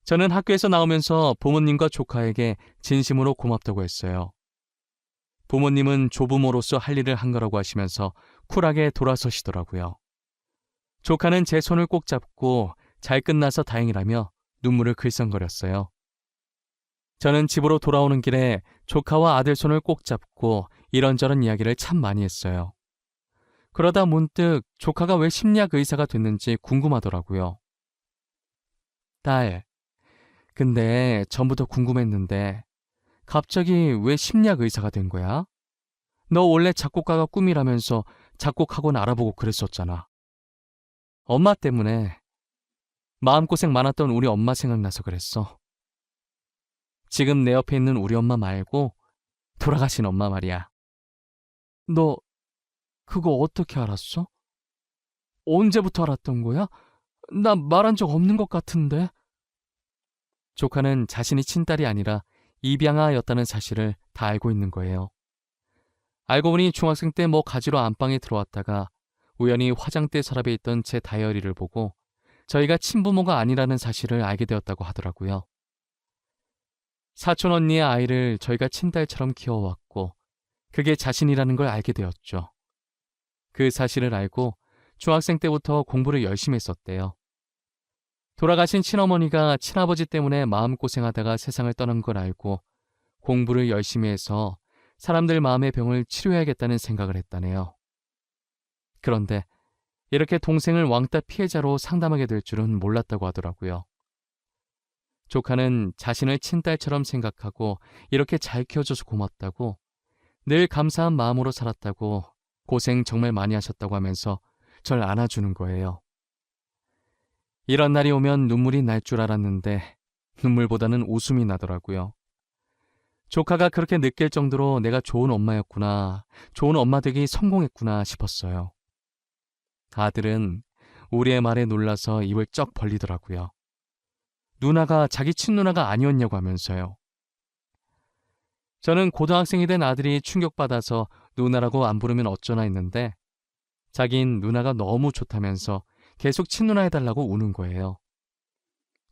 저는 학교에서 나오면서 부모님과 조카에게 진심으로 고맙다고 했어요. 부모님은 조부모로서 할 일을 한 거라고 하시면서 쿨하게 돌아서시더라고요. 조카는 제 손을 꼭 잡고 잘 끝나서 다행이라며 눈물을 글썽거렸어요. 저는 집으로 돌아오는 길에 조카와 아들 손을 꼭 잡고 이런저런 이야기를 참 많이 했어요. 그러다 문득 조카가 왜 심리학 의사가 됐는지 궁금하더라고요. 딸, 근데 전부터 궁금했는데 갑자기 왜 심리학 의사가 된 거야? 너 원래 작곡가가 꿈이라면서 작곡학원 알아보고 그랬었잖아. 엄마 때문에 마음고생 많았던 우리 엄마 생각나서 그랬어. 지금 내 옆에 있는 우리 엄마 말고 돌아가신 엄마 말이야. 너 그거 어떻게 알았어? 언제부터 알았던 거야? 나 말한 적 없는 것 같은데. 조카는 자신이 친딸이 아니라 입양아였다는 사실을 다 알고 있는 거예요. 알고 보니 중학생 때 뭐 가지러 안방에 들어왔다가 우연히 화장대 서랍에 있던 제 다이어리를 보고 저희가 친부모가 아니라는 사실을 알게 되었다고 하더라고요. 사촌 언니의 아이를 저희가 친딸처럼 키워왔고 그게 자신이라는 걸 알게 되었죠. 그 사실을 알고 중학생 때부터 공부를 열심히 했었대요. 돌아가신 친어머니가 친아버지 때문에 마음고생하다가 세상을 떠난 걸 알고 공부를 열심히 해서 사람들 마음의 병을 치료해야겠다는 생각을 했다네요. 그런데 이렇게 동생을 왕따 피해자로 상담하게 될 줄은 몰랐다고 하더라고요. 조카는 자신을 친딸처럼 생각하고 이렇게 잘 키워줘서 고맙다고, 늘 감사한 마음으로 살았다고, 고생 정말 많이 하셨다고 하면서 절 안아주는 거예요. 이런 날이 오면 눈물이 날 줄 알았는데 눈물보다는 웃음이 나더라고요. 조카가 그렇게 느낄 정도로 내가 좋은 엄마였구나, 좋은 엄마 되기 성공했구나 싶었어요. 아들은 우리의 말에 놀라서 입을 쩍 벌리더라고요. 누나가 자기 친누나가 아니었냐고 하면서요. 저는 고등학생이 된 아들이 충격받아서 누나라고 안 부르면 어쩌나 했는데 자긴 누나가 너무 좋다면서 계속 친누나 해달라고 우는 거예요.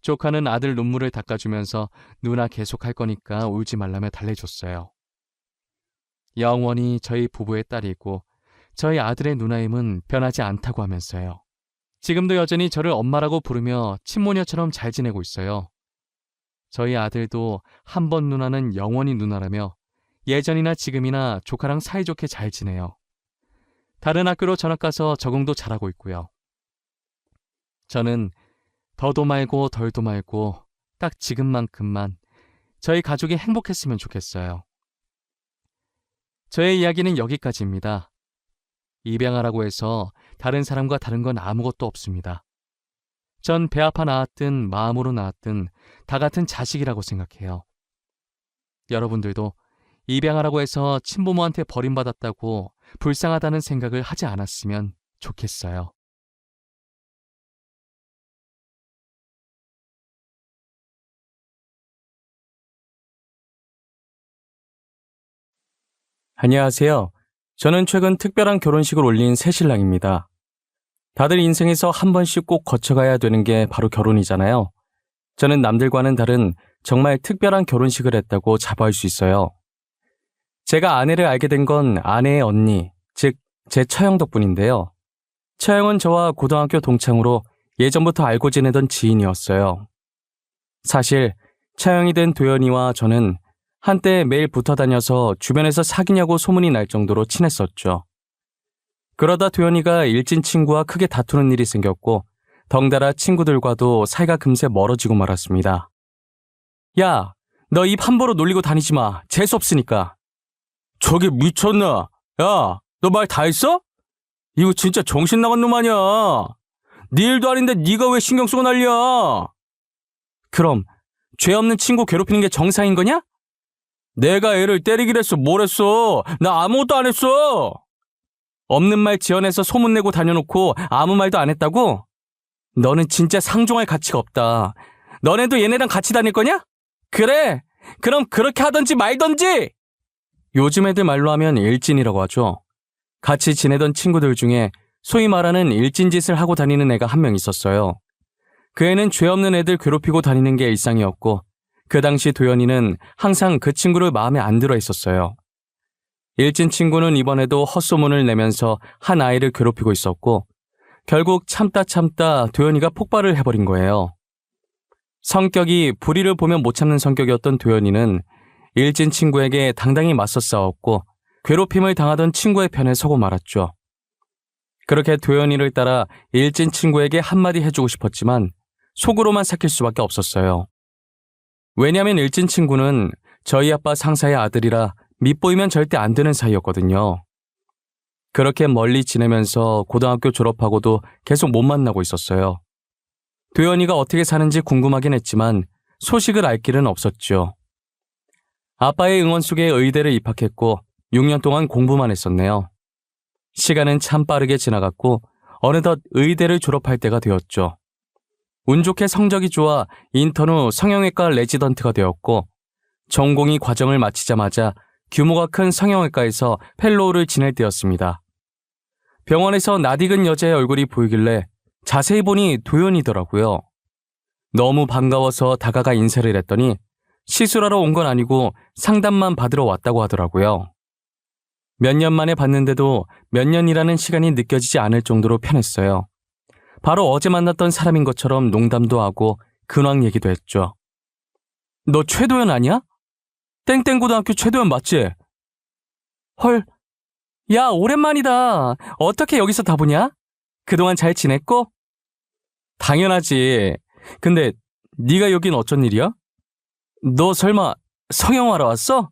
조카는 아들 눈물을 닦아주면서 누나 계속 할 거니까 울지 말라며 달래줬어요. 영원히 저희 부부의 딸이고 저희 아들의 누나임은 변하지 않다고 하면서요. 지금도 여전히 저를 엄마라고 부르며 친모녀처럼 잘 지내고 있어요. 저희 아들도 한 번 누나는 영원히 누나라며 예전이나 지금이나 조카랑 사이좋게 잘 지내요. 다른 학교로 전학 가서 적응도 잘하고 있고요. 저는 더도 말고 덜도 말고 딱 지금만큼만 저희 가족이 행복했으면 좋겠어요. 저의 이야기는 여기까지입니다. 입양하라고 해서 다른 사람과 다른 건 아무것도 없습니다. 전 배 아파 낳았든 마음으로 낳았든 다 같은 자식이라고 생각해요. 여러분들도 입양하라고 해서 친부모한테 버림받았다고 불쌍하다는 생각을 하지 않았으면 좋겠어요. 안녕하세요. 저는 최근 특별한 결혼식을 올린 새신랑입니다. 다들 인생에서 한 번씩 꼭 거쳐가야 되는 게 바로 결혼이잖아요. 저는 남들과는 다른 정말 특별한 결혼식을 했다고 자부할 수 있어요. 제가 아내를 알게 된 건 아내의 언니, 즉 제 처형 덕분인데요. 처형은 저와 고등학교 동창으로 예전부터 알고 지내던 지인이었어요. 사실 처형이 된 도연이와 저는 한때 매일 붙어 다녀서 주변에서 사귀냐고 소문이 날 정도로 친했었죠. 그러다 도연이가 일진 친구와 크게 다투는 일이 생겼고 덩달아 친구들과도 사이가 금세 멀어지고 말았습니다. 야, 너 입 함부로 놀리고 다니지 마. 재수없으니까. 저기 미쳤나? 야, 너 말 다 했어? 이거 진짜 정신 나간 놈 아니야. 네 일도 아닌데 네가 왜 신경 쓰고 난리야? 그럼 죄 없는 친구 괴롭히는 게 정상인 거냐? 내가 애를 때리기로 했어. 뭘 했어? 나 아무것도 안 했어. 없는 말 지어내서 소문내고 다녀놓고 아무 말도 안 했다고? 너는 진짜 상종할 가치가 없다. 너네도 얘네랑 같이 다닐 거냐? 그래. 그럼 그렇게 하던지 말던지. 요즘 애들 말로 하면 일진이라고 하죠. 같이 지내던 친구들 중에 소위 말하는 일진 짓을 하고 다니는 애가 한 명 있었어요. 그 애는 죄 없는 애들 괴롭히고 다니는 게 일상이었고 그 당시 도연이는 항상 그 친구를 마음에 안 들어 했었어요. 일진 친구는 이번에도 헛소문을 내면서 한 아이를 괴롭히고 있었고 결국 참다 도연이가 폭발을 해버린 거예요. 성격이 불의를 보면 못 참는 성격이었던 도연이는 일진 친구에게 당당히 맞서 싸웠고 괴롭힘을 당하던 친구의 편에 서고 말았죠. 그렇게 도연이를 따라 일진 친구에게 한마디 해주고 싶었지만 속으로만 삭힐 수밖에 없었어요. 왜냐면 일진 친구는 저희 아빠 상사의 아들이라 밉보이면 절대 안 되는 사이였거든요. 그렇게 멀리 지내면서 고등학교 졸업하고도 계속 못 만나고 있었어요. 도연이가 어떻게 사는지 궁금하긴 했지만 소식을 알 길은 없었죠. 아빠의 응원 속에 의대를 입학했고 6년 동안 공부만 했었네요. 시간은 참 빠르게 지나갔고 어느덧 의대를 졸업할 때가 되었죠. 운 좋게 성적이 좋아 인턴 후 성형외과 레지던트가 되었고 전공의 과정을 마치자마자 규모가 큰 성형외과에서 펠로우를 지낼 때였습니다. 병원에서 낯익은 여자의 얼굴이 보이길래 자세히 보니 도연이더라고요. 너무 반가워서 다가가 인사를 했더니 시술하러 온 건 아니고 상담만 받으러 왔다고 하더라고요. 몇 년 만에 봤는데도 몇 년이라는 시간이 느껴지지 않을 정도로 편했어요. 바로 어제 만났던 사람인 것처럼 농담도 하고 근황 얘기도 했죠. 너 최도연 아니야? 땡땡고등학교 최도연 맞지? 헐, 야, 오랜만이다. 어떻게 여기서 다 보냐? 그동안 잘 지냈고? 당연하지. 근데 네가 여긴 어쩐 일이야? 너 설마 성형하러 왔어?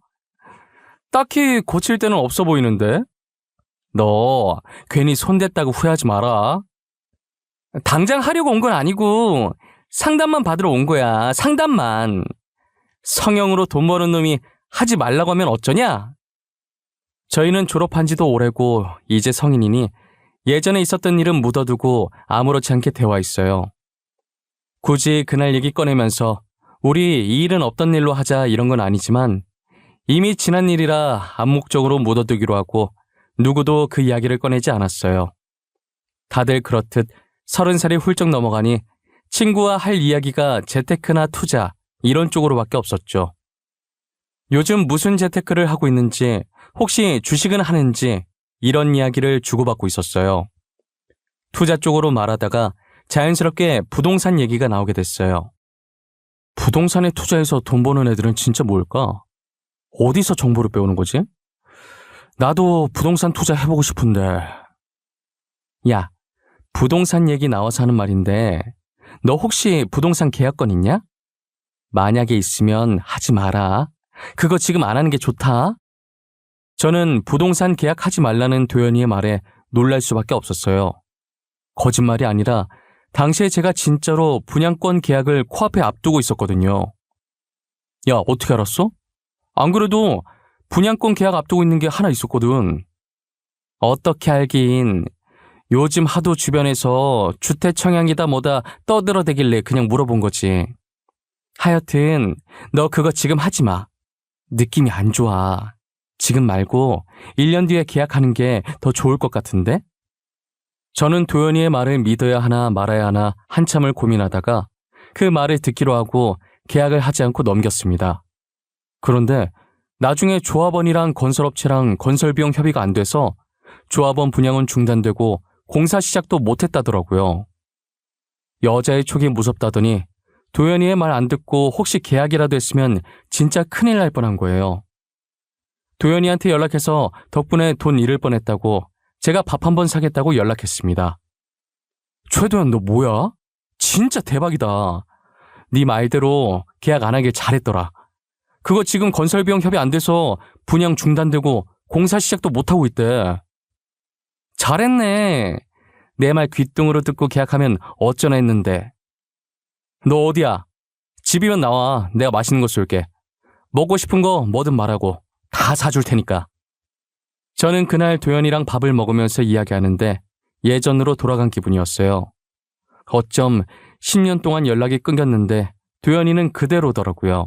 딱히 고칠 데는 없어 보이는데? 너 괜히 손댔다고 후회하지 마라. 당장 하려고 온 건 아니고 상담만 받으러 온 거야. 상담만. 성형으로 돈 버는 놈이 하지 말라고 하면 어쩌냐? 저희는 졸업한 지도 오래고 이제 성인이니 예전에 있었던 일은 묻어두고 아무렇지 않게 대화했어요. 굳이 그날 얘기 꺼내면서 우리 이 일은 없던 일로 하자 이런 건 아니지만 이미 지난 일이라 암묵적으로 묻어두기로 하고 누구도 그 이야기를 꺼내지 않았어요. 다들 그렇듯 30살이 훌쩍 넘어가니 친구와 할 이야기가 재테크나 투자 이런 쪽으로밖에 없었죠. 요즘 무슨 재테크를 하고 있는지 혹시 주식은 하는지 이런 이야기를 주고받고 있었어요. 투자 쪽으로 말하다가 자연스럽게 부동산 얘기가 나오게 됐어요. 부동산에 투자해서 돈 버는 애들은 진짜 뭘까? 어디서 정보를 배우는 거지? 나도 부동산 투자 해보고 싶은데. 야, 부동산 얘기 나와서 하는 말인데 너 혹시 부동산 계약권 있냐? 만약에 있으면 하지 마라. 그거 지금 안 하는 게 좋다. 저는 부동산 계약하지 말라는 도연이의 말에 놀랄 수밖에 없었어요. 거짓말이 아니라 당시에 제가 진짜로 분양권 계약을 코앞에 앞두고 있었거든요. 야, 어떻게 알았어? 안 그래도 분양권 계약 앞두고 있는 게 하나 있었거든. 어떻게 알긴. 요즘 하도 주변에서 주택 청약이다 뭐다 떠들어대길래 그냥 물어본 거지. 하여튼 너 그거 지금 하지 마. 느낌이 안 좋아. 지금 말고 1년 뒤에 계약하는 게 더 좋을 것 같은데? 저는 도연이의 말을 믿어야 하나 말아야 하나 한참을 고민하다가 그 말을 듣기로 하고 계약을 하지 않고 넘겼습니다. 그런데 나중에 조합원이랑 건설업체랑 건설비용 협의가 안 돼서 조합원 분양은 중단되고 공사 시작도 못했다더라고요. 여자의 촉이 무섭다더니 도연이의 말 안 듣고 혹시 계약이라도 했으면 진짜 큰일 날 뻔한 거예요. 도연이한테 연락해서 덕분에 돈 잃을 뻔했다고 제가 밥 한 번 사겠다고 연락했습니다. 최도연 너 뭐야? 진짜 대박이다. 네 말대로 계약 안 하길 잘했더라. 그거 지금 건설비용 협의 안 돼서 분양 중단되고 공사 시작도 못하고 있대. 잘했네. 내 말 귓등으로 듣고 계약하면 어쩌나 했는데. 너 어디야? 집이면 나와. 내가 맛있는 거 쏠게. 먹고 싶은 거 뭐든 말하고 다 사줄 테니까. 저는 그날 도연이랑 밥을 먹으면서 이야기하는데 예전으로 돌아간 기분이었어요. 어쩜 10년 동안 연락이 끊겼는데 도연이는 그대로더라고요.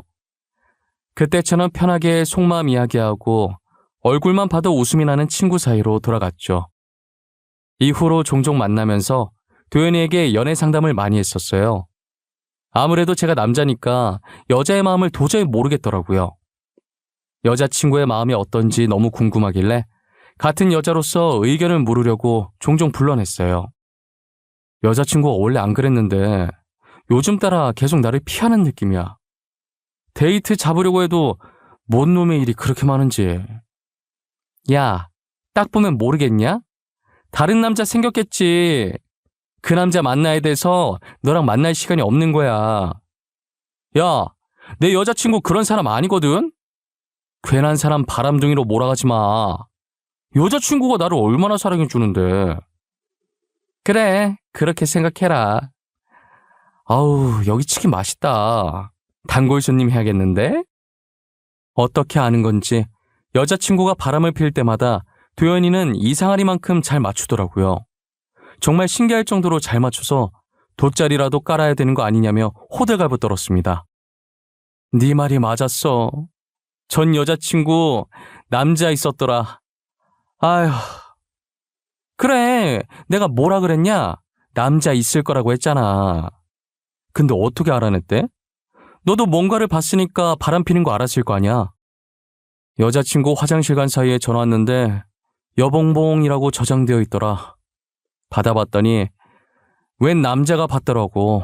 그때처럼 편하게 속마음 이야기하고 얼굴만 봐도 웃음이 나는 친구 사이로 돌아갔죠. 이후로 종종 만나면서 도연이에게 연애 상담을 많이 했었어요. 아무래도 제가 남자니까 여자의 마음을 도저히 모르겠더라고요. 여자친구의 마음이 어떤지 너무 궁금하길래 같은 여자로서 의견을 물으려고 종종 불러냈어요. 여자친구가 원래 안 그랬는데 요즘 따라 계속 나를 피하는 느낌이야. 데이트 잡으려고 해도 뭔 놈의 일이 그렇게 많은지. 야, 딱 보면 모르겠냐? 다른 남자 생겼겠지. 그 남자 만나야 돼서 너랑 만날 시간이 없는 거야. 야, 내 여자친구 그런 사람 아니거든? 괜한 사람 바람둥이로 몰아가지 마. 여자친구가 나를 얼마나 사랑해주는데. 그래, 그렇게 생각해라. 아우, 여기 치킨 맛있다. 단골 손님 해야겠는데? 어떻게 아는 건지 여자친구가 바람을 필 때마다 도연이는 이상하리만큼 잘 맞추더라고요. 정말 신기할 정도로 잘 맞춰서 돗자리라도 깔아야 되는 거 아니냐며 호들갑을 떨었습니다. 네 말이 맞았어. 전 여자친구 남자 있었더라. 아휴. 그래, 내가 뭐라 그랬냐? 남자 있을 거라고 했잖아. 근데 어떻게 알아냈대? 너도 뭔가를 봤으니까 바람 피는 거 알았을 거 아니야. 여자친구 화장실 간 사이에 전화 왔는데 여봉봉이라고 저장되어 있더라. 받아봤더니 웬 남자가 받더라고.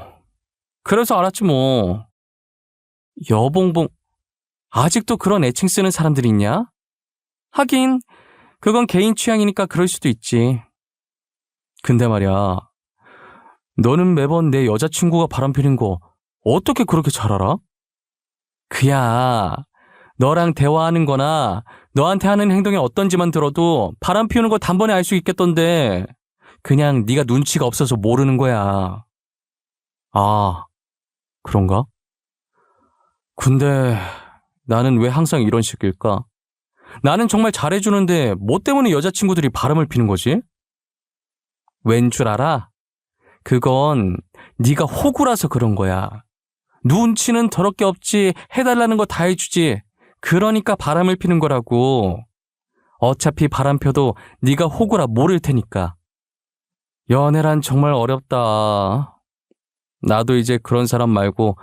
그래서 알았지 뭐. 여봉봉, 아직도 그런 애칭 쓰는 사람들이 있냐? 하긴 그건 개인 취향이니까 그럴 수도 있지. 근데 말이야, 너는 매번 내 여자친구가 바람피는 거 어떻게 그렇게 잘 알아? 그야, 너랑 대화하는 거나 너한테 하는 행동이 어떤지만 들어도 바람 피우는 거 단번에 알 수 있겠던데 그냥 네가 눈치가 없어서 모르는 거야. 아, 그런가? 근데 나는 왜 항상 이런 식일까? 나는 정말 잘해주는데 뭐 때문에 여자친구들이 바람을 피는 거지? 왠 줄 알아? 그건 네가 호구라서 그런 거야. 눈치는 더럽게 없지, 해달라는 거 다 해주지. 그러니까 바람을 피는 거라고. 어차피 바람 펴도 네가 호구라 모를 테니까. 연애란 정말 어렵다. 나도 이제 그런 사람 말고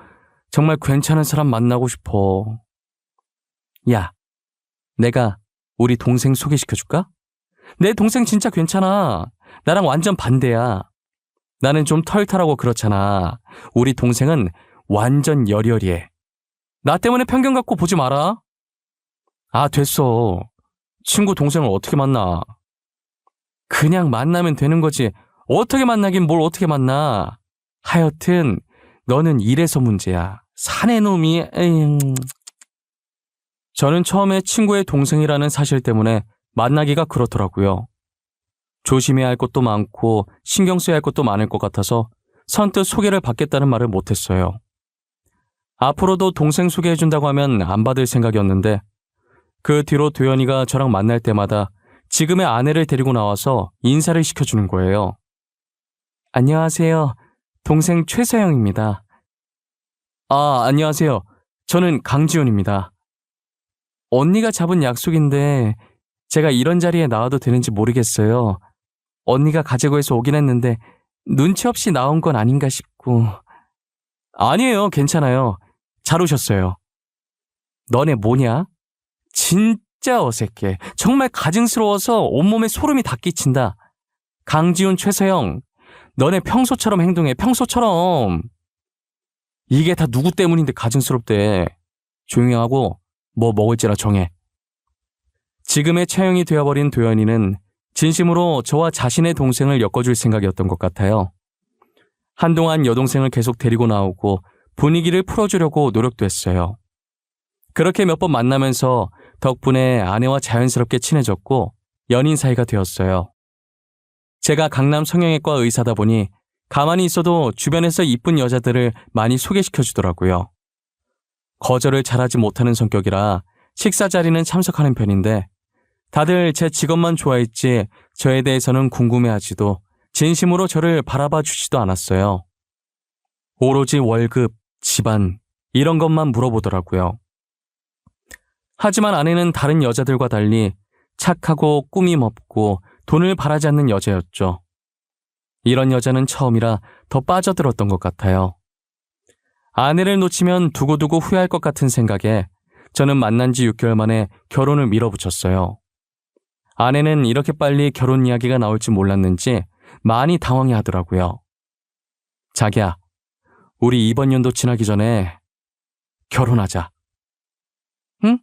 정말 괜찮은 사람 만나고 싶어. 야, 내가 우리 동생 소개시켜줄까? 내 동생 진짜 괜찮아. 나랑 완전 반대야. 나는 좀 털털하고 그렇잖아. 우리 동생은 완전 여리여리해. 나 때문에 편견 갖고 보지 마라. 아, 됐어. 친구 동생을 어떻게 만나? 그냥 만나면 되는 거지. 어떻게 만나긴 뭘 어떻게 만나. 하여튼 너는 이래서 문제야. 사내 놈이. 저는 처음에 친구의 동생이라는 사실 때문에 만나기가 그렇더라고요. 조심해야 할 것도 많고 신경 써야 할 것도 많을 것 같아서 선뜻 소개를 받겠다는 말을 못했어요. 앞으로도 동생 소개해준다고 하면 안 받을 생각이었는데 그 뒤로 도연이가 저랑 만날 때마다 지금의 아내를 데리고 나와서 인사를 시켜주는 거예요. 안녕하세요. 동생 최서영입니다. 아, 안녕하세요. 저는 강지훈입니다. 언니가 잡은 약속인데 제가 이런 자리에 나와도 되는지 모르겠어요. 언니가 가자고 해서 오긴 했는데 눈치 없이 나온 건 아닌가 싶고. 아니에요. 괜찮아요. 잘 오셨어요. 너네 뭐냐? 진짜 어색해. 정말 가증스러워서 온몸에 소름이 다 끼친다. 강지훈, 최서영, 너네 평소처럼 행동해. 평소처럼. 이게 다 누구 때문인데 가증스럽대. 조용히 하고 뭐 먹을지나 정해. 지금의 체형이 되어버린 도연이는 진심으로 저와 자신의 동생을 엮어줄 생각이었던 것 같아요. 한동안 여동생을 계속 데리고 나오고 분위기를 풀어주려고 노력도 했어요. 그렇게 몇 번 만나면서 덕분에 아내와 자연스럽게 친해졌고 연인 사이가 되었어요. 제가 강남 성형외과 의사다 보니 가만히 있어도 주변에서 이쁜 여자들을 많이 소개시켜주더라고요. 거절을 잘하지 못하는 성격이라 식사 자리는 참석하는 편인데 다들 제 직업만 좋아했지 저에 대해서는 궁금해하지도 진심으로 저를 바라봐 주지도 않았어요. 오로지 월급, 집안 이런 것만 물어보더라고요. 하지만 아내는 다른 여자들과 달리 착하고 꾸밈 없고 돈을 바라지 않는 여자였죠. 이런 여자는 처음이라 더 빠져들었던 것 같아요. 아내를 놓치면 두고두고 후회할 것 같은 생각에 저는 만난 지 6개월 만에 결혼을 밀어붙였어요. 아내는 이렇게 빨리 결혼 이야기가 나올지 몰랐는지 많이 당황해 하더라고요. 자기야, 우리 이번 연도 지나기 전에 결혼하자. 응?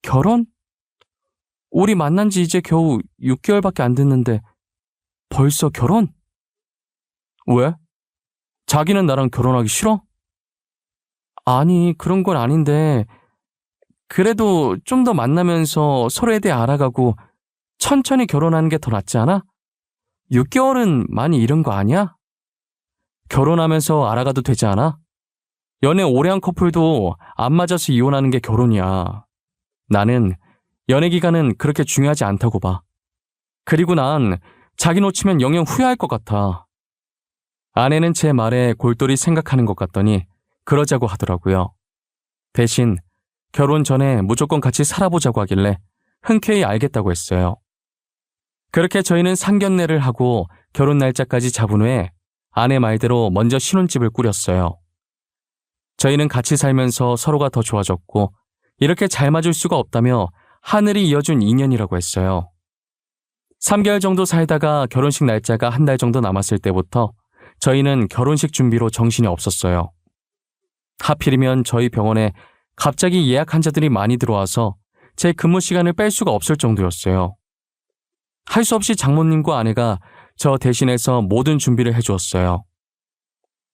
결혼? 우리 만난 지 이제 겨우 6개월밖에 안 됐는데 벌써 결혼? 왜? 자기는 나랑 결혼하기 싫어? 아니, 그런 건 아닌데 그래도 좀 더 만나면서 서로에 대해 알아가고 천천히 결혼하는 게 더 낫지 않아? 6개월은 많이 이른 거 아니야? 결혼하면서 알아가도 되지 않아? 연애 오래 한 커플도 안 맞아서 이혼하는 게 결혼이야. 나는 연애 기간은 그렇게 중요하지 않다고 봐. 그리고 난 자기 놓치면 영영 후회할 것 같아. 아내는 제 말에 골똘히 생각하는 것 같더니 그러자고 하더라고요. 대신 결혼 전에 무조건 같이 살아보자고 하길래 흔쾌히 알겠다고 했어요. 그렇게 저희는 상견례를 하고 결혼 날짜까지 잡은 후에 아내 말대로 먼저 신혼집을 꾸렸어요. 저희는 같이 살면서 서로가 더 좋아졌고 이렇게 잘 맞을 수가 없다며 하늘이 이어준 인연이라고 했어요. 3개월 정도 살다가 결혼식 날짜가 한 달 정도 남았을 때부터 저희는 결혼식 준비로 정신이 없었어요. 하필이면 저희 병원에 갑자기 예약 환자들이 많이 들어와서 제 근무 시간을 뺄 수가 없을 정도였어요. 할 수 없이 장모님과 아내가 저 대신해서 모든 준비를 해주었어요.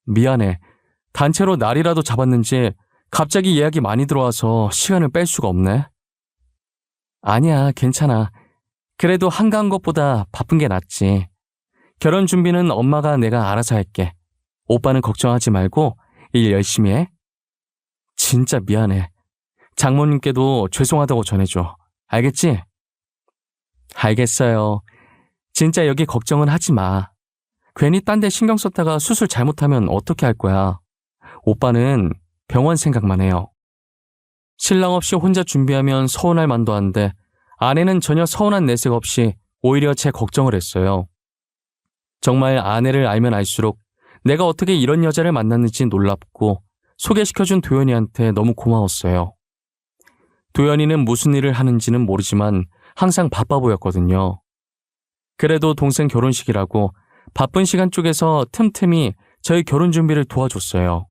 미안해. 단체로 날이라도 잡았는지 갑자기 예약이 많이 들어와서 시간을 뺄 수가 없네. 아니야, 괜찮아. 그래도 한가한 것보다 바쁜 게 낫지. 결혼 준비는 엄마가 내가 알아서 할게. 오빠는 걱정하지 말고 일 열심히 해. 진짜 미안해. 장모님께도 죄송하다고 전해줘. 알겠지? 알겠어요. 진짜 여기 걱정은 하지 마. 괜히 딴 데 신경 썼다가 수술 잘못하면 어떻게 할 거야. 오빠는 병원 생각만 해요. 신랑 없이 혼자 준비하면 서운할 만도 한데 아내는 전혀 서운한 내색 없이 오히려 제 걱정을 했어요. 정말 아내를 알면 알수록 내가 어떻게 이런 여자를 만났는지 놀랍고 소개시켜준 도연이한테 너무 고마웠어요. 도연이는 무슨 일을 하는지는 모르지만 항상 바빠 보였거든요. 그래도 동생 결혼식이라고 바쁜 시간 쪽에서 틈틈이 저희 결혼 준비를 도와줬어요.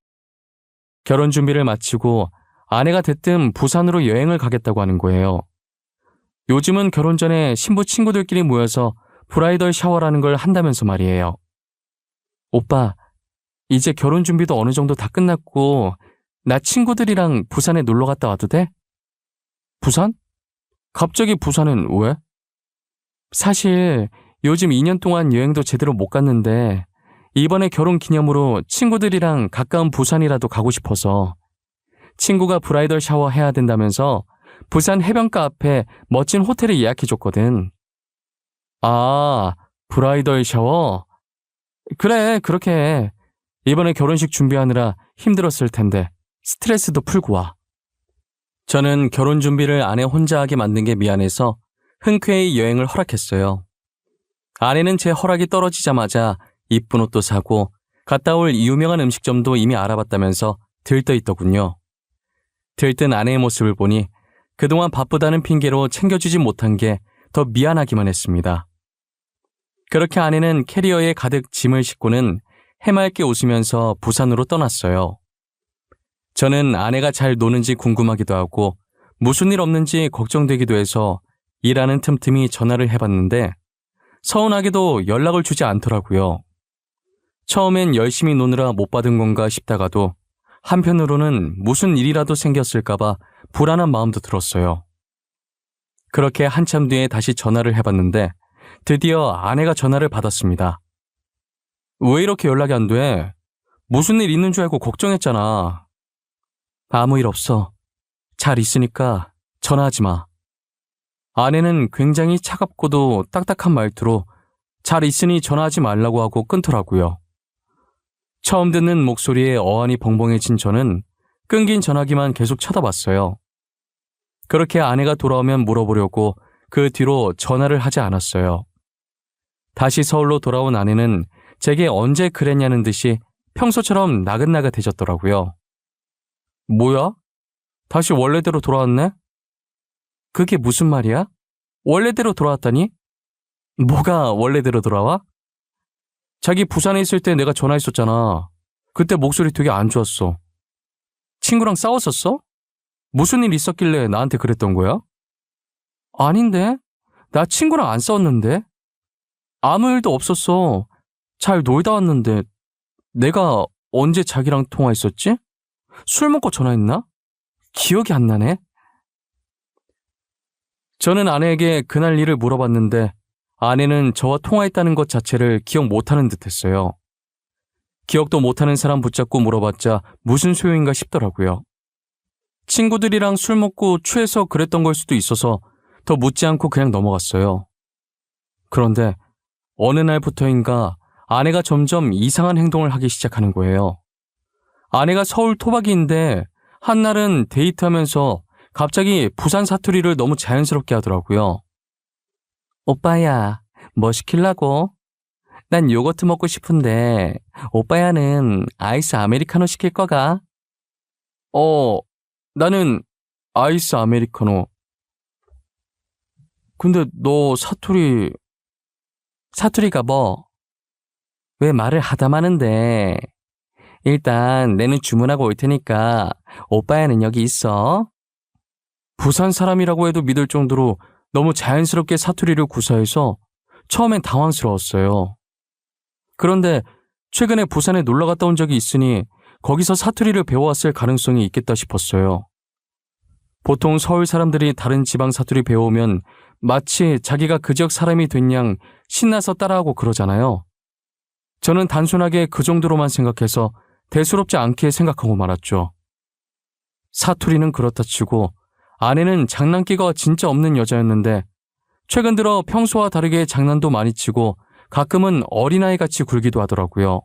결혼 준비를 마치고 아내가 대뜸 부산으로 여행을 가겠다고 하는 거예요. 요즘은 결혼 전에 신부 친구들끼리 모여서 브라이덜 샤워라는 걸 한다면서 말이에요. 오빠, 이제 결혼 준비도 어느 정도 다 끝났고 나 친구들이랑 부산에 놀러 갔다 와도 돼? 부산? 갑자기 부산은 왜? 사실 요즘 2년 동안 여행도 제대로 못 갔는데 이번에 결혼 기념으로 친구들이랑 가까운 부산이라도 가고 싶어서 친구가 브라이덜 샤워 해야 된다면서 부산 해변가 앞에 멋진 호텔을 예약해줬거든. 아, 브라이덜 샤워? 그래, 그렇게 해. 이번에 결혼식 준비하느라 힘들었을 텐데 스트레스도 풀고 와. 저는 결혼 준비를 아내 혼자 하게 만든 게 미안해서 흔쾌히 여행을 허락했어요. 아내는 제 허락이 떨어지자마자 이쁜 옷도 사고 갔다 올 유명한 음식점도 이미 알아봤다면서 들떠있더군요. 들뜬 아내의 모습을 보니 그동안 바쁘다는 핑계로 챙겨주지 못한 게 더 미안하기만 했습니다. 그렇게 아내는 캐리어에 가득 짐을 싣고는 해맑게 웃으면서 부산으로 떠났어요. 저는 아내가 잘 노는지 궁금하기도 하고 무슨 일 없는지 걱정되기도 해서 일하는 틈틈이 전화를 해봤는데 서운하게도 연락을 주지 않더라고요. 처음엔 열심히 노느라 못 받은 건가 싶다가도 한편으로는 무슨 일이라도 생겼을까봐 불안한 마음도 들었어요. 그렇게 한참 뒤에 다시 전화를 해봤는데 드디어 아내가 전화를 받았습니다. 왜 이렇게 연락이 안 돼? 무슨 일 있는 줄 알고 걱정했잖아. 아무 일 없어. 잘 있으니까 전화하지 마. 아내는 굉장히 차갑고도 딱딱한 말투로 잘 있으니 전화하지 말라고 하고 끊더라고요. 처음 듣는 목소리에 어안이 벙벙해진 저는 끊긴 전화기만 계속 쳐다봤어요. 그렇게 아내가 돌아오면 물어보려고 그 뒤로 전화를 하지 않았어요. 다시 서울로 돌아온 아내는 제게 언제 그랬냐는 듯이 평소처럼 나긋나긋해졌더라고요. 뭐야? 다시 원래대로 돌아왔네? 그게 무슨 말이야? 원래대로 돌아왔다니? 뭐가 원래대로 돌아와? 자기 부산에 있을 때 내가 전화했었잖아. 그때 목소리 되게 안 좋았어. 친구랑 싸웠었어? 무슨 일 있었길래 나한테 그랬던 거야? 아닌데? 나 친구랑 안 싸웠는데? 아무 일도 없었어. 잘 놀다 왔는데 내가 언제 자기랑 통화했었지? 술 먹고 전화했나? 기억이 안 나네. 저는 아내에게 그날 일을 물어봤는데 아내는 저와 통화했다는 것 자체를 기억 못하는 듯했어요. 기억도 못하는 사람 붙잡고 물어봤자 무슨 소용인가 싶더라고요. 친구들이랑 술 먹고 취해서 그랬던 걸 수도 있어서 더 묻지 않고 그냥 넘어갔어요. 그런데 어느 날부터인가 아내가 점점 이상한 행동을 하기 시작하는 거예요. 아내가 서울 토박이인데 한날은 데이트하면서 갑자기 부산 사투리를 너무 자연스럽게 하더라고요. 오빠야, 뭐 시킬라고? 난 요거트 먹고 싶은데 오빠야는 아이스 아메리카노 시킬 거가? 나는 아이스 아메리카노. 근데 너 사투리가 뭐? 왜 말을 하다 마는데? 일단 내는 주문하고 올 테니까 오빠야는 여기 있어. 부산 사람이라고 해도 믿을 정도로 너무 자연스럽게 사투리를 구사해서 처음엔 당황스러웠어요. 그런데 최근에 부산에 놀러 갔다 온 적이 있으니 거기서 사투리를 배워왔을 가능성이 있겠다 싶었어요. 보통 서울 사람들이 다른 지방 사투리 배워오면 마치 자기가 그 지역 사람이 된 양 신나서 따라하고 그러잖아요. 저는 단순하게 그 정도로만 생각해서 대수롭지 않게 생각하고 말았죠. 사투리는 그렇다 치고 아내는 장난기가 진짜 없는 여자였는데 최근 들어 평소와 다르게 장난도 많이 치고 가끔은 어린아이같이 굴기도 하더라고요.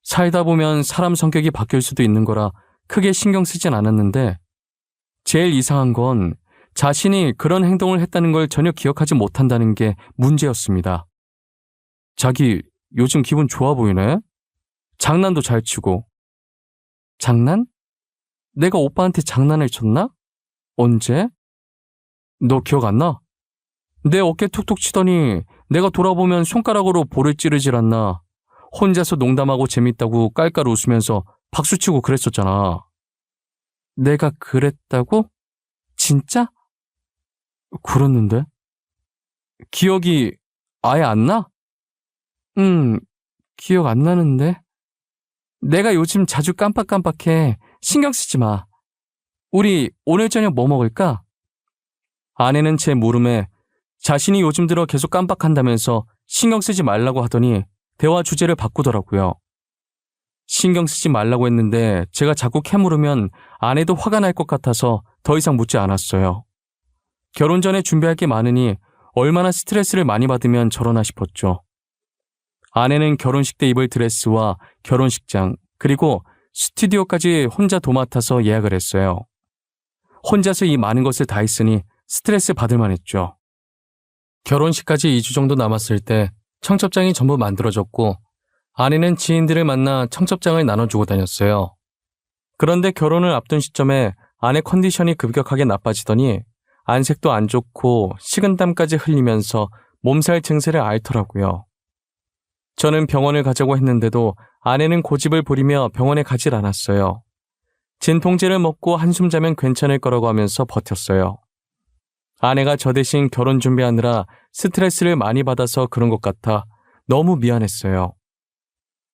살다 보면 사람 성격이 바뀔 수도 있는 거라 크게 신경 쓰진 않았는데 제일 이상한 건 자신이 그런 행동을 했다는 걸 전혀 기억하지 못한다는 게 문제였습니다. 자기 요즘 기분 좋아 보이네? 장난도 잘 치고. 장난? 내가 오빠한테 장난을 쳤나? 언제? 너 기억 안 나? 내 어깨 툭툭 치더니 내가 돌아보면 손가락으로 볼을 찌르질 않나. 혼자서 농담하고 재밌다고 깔깔 웃으면서 박수치고 그랬었잖아. 내가 그랬다고? 진짜? 그랬는데? 기억이 아예 안 나? 기억 안 나는데? 내가 요즘 자주 깜빡깜빡해. 신경 쓰지 마. 우리 오늘 저녁 뭐 먹을까? 아내는 제 물음에 자신이 요즘 들어 계속 깜빡한다면서 신경 쓰지 말라고 하더니 대화 주제를 바꾸더라고요. 신경 쓰지 말라고 했는데 제가 자꾸 캐물으면 아내도 화가 날 것 같아서 더 이상 묻지 않았어요. 결혼 전에 준비할 게 많으니 얼마나 스트레스를 많이 받으면 저러나 싶었죠. 아내는 결혼식 때 입을 드레스와 결혼식장 그리고 스튜디오까지 혼자 도맡아서 예약을 했어요. 혼자서 이 많은 것을 다 했으니 스트레스 받을 만했죠. 결혼식까지 2주 정도 남았을 때 청첩장이 전부 만들어졌고 아내는 지인들을 만나 청첩장을 나눠주고 다녔어요. 그런데 결혼을 앞둔 시점에 아내 컨디션이 급격하게 나빠지더니 안색도 안 좋고 식은땀까지 흘리면서 몸살 증세를 앓더라고요. 저는 병원을 가자고 했는데도 아내는 고집을 부리며 병원에 가질 않았어요. 진통제를 먹고 한숨 자면 괜찮을 거라고 하면서 버텼어요. 아내가 저 대신 결혼 준비하느라 스트레스를 많이 받아서 그런 것 같아 너무 미안했어요.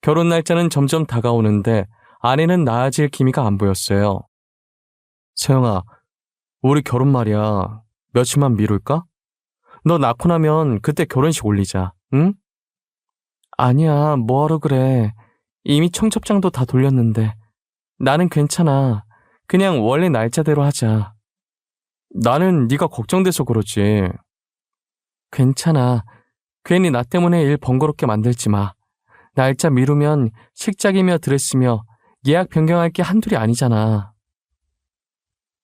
결혼 날짜는 점점 다가오는데 아내는 나아질 기미가 안 보였어요. 세영아, 우리 결혼 말이야. 며칠만 미룰까? 너 낳고 나면 그때 결혼식 올리자, 응? 아니야, 뭐하러 그래. 이미 청첩장도 다 돌렸는데. 나는 괜찮아. 그냥 원래 날짜대로 하자. 나는 네가 걱정돼서 그러지. 괜찮아. 괜히 나 때문에 일 번거롭게 만들지 마. 날짜 미루면 식장이며 드레스며 예약 변경할 게 한둘이 아니잖아.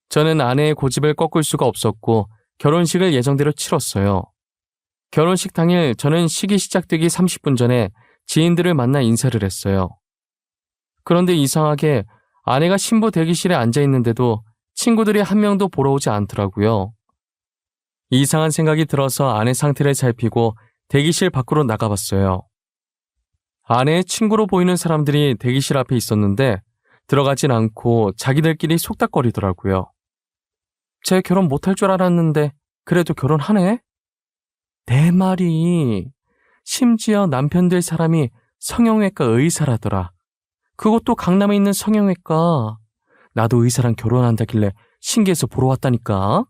저는 아내의 고집을 꺾을 수가 없었고 결혼식을 예정대로 치렀어요. 결혼식 당일 저는 식이 시작되기 30분 전에 지인들을 만나 인사를 했어요. 그런데 이상하게 아내가 신부 대기실에 앉아 있는데도 친구들이 한 명도 보러 오지 않더라고요. 이상한 생각이 들어서 아내 상태를 살피고 대기실 밖으로 나가봤어요. 아내의 친구로 보이는 사람들이 대기실 앞에 있었는데 들어가진 않고 자기들끼리 속닥거리더라고요. 제 결혼 못할 줄 알았는데 그래도 결혼하네? 내 말이 심지어 남편 될 사람이 성형외과 의사라더라. 그것도 강남에 있는 성형외과. 나도 의사랑 결혼한다길래 신기해서 보러 왔다니까.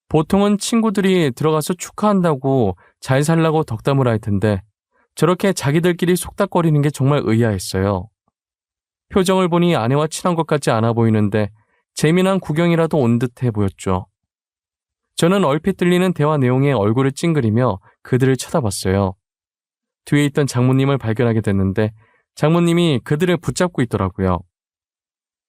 보통은 친구들이 들어가서 축하한다고 잘 살라고 덕담을 할 텐데 저렇게 자기들끼리 속닥거리는 게 정말 의아했어요. 표정을 보니 아내와 친한 것 같지 않아 보이는데 재미난 구경이라도 온 듯해 보였죠. 저는 얼핏 들리는 대화 내용에 얼굴을 찡그리며 그들을 쳐다봤어요. 뒤에 있던 장모님을 발견하게 됐는데 장모님이 그들을 붙잡고 있더라고요.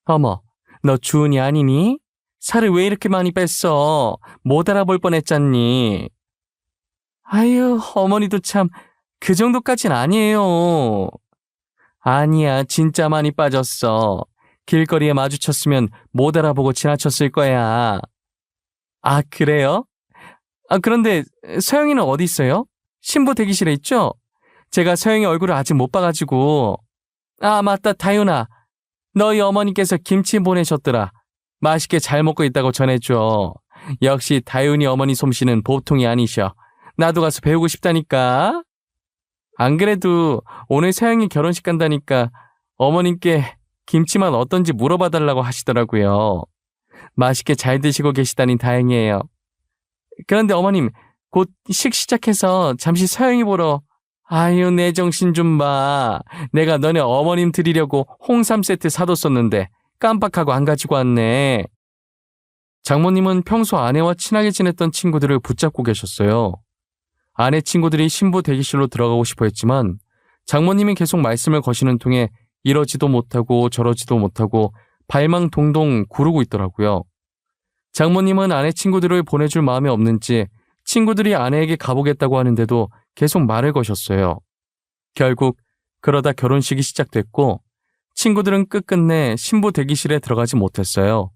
어머, 너 주은이 아니니? 살을 왜 이렇게 많이 뺐어? 못 알아볼 뻔했잖니. 아유, 어머니도 참 그 정도까진 아니에요. 아니야, 진짜 많이 빠졌어. 길거리에 마주쳤으면 못 알아보고 지나쳤을 거야. 아, 그래요? 아, 그런데 서영이는 어디 있어요? 신부 대기실에 있죠? 제가 서영이 얼굴을 아직 못 봐가지고. 아, 맞다, 다윤아. 너희 어머니께서 김치 보내셨더라. 맛있게 잘 먹고 있다고 전해줘. 역시 다윤이 어머니 솜씨는 보통이 아니셔. 나도 가서 배우고 싶다니까. 안 그래도 오늘 서영이 결혼식 간다니까 어머님께 김치만 어떤지 물어봐달라고 하시더라고요. 맛있게 잘 드시고 계시다니 다행이에요. 그런데 어머님, 곧 식 시작해서 잠시 서영이 보러. 아유, 내 정신 좀 봐. 내가 너네 어머님 드리려고 홍삼 세트 사뒀었는데 깜빡하고 안 가지고 왔네. 장모님은 평소 아내와 친하게 지냈던 친구들을 붙잡고 계셨어요. 아내 친구들이 신부 대기실로 들어가고 싶어 했지만 장모님이 계속 말씀을 거시는 통에 이러지도 못하고 저러지도 못하고 발망동동 구르고 있더라고요. 장모님은 아내 친구들을 보내줄 마음이 없는지 친구들이 아내에게 가보겠다고 하는데도 계속 말을 거셨어요. 결국 그러다 결혼식이 시작됐고 친구들은 끝끝내 신부 대기실에 들어가지 못했어요.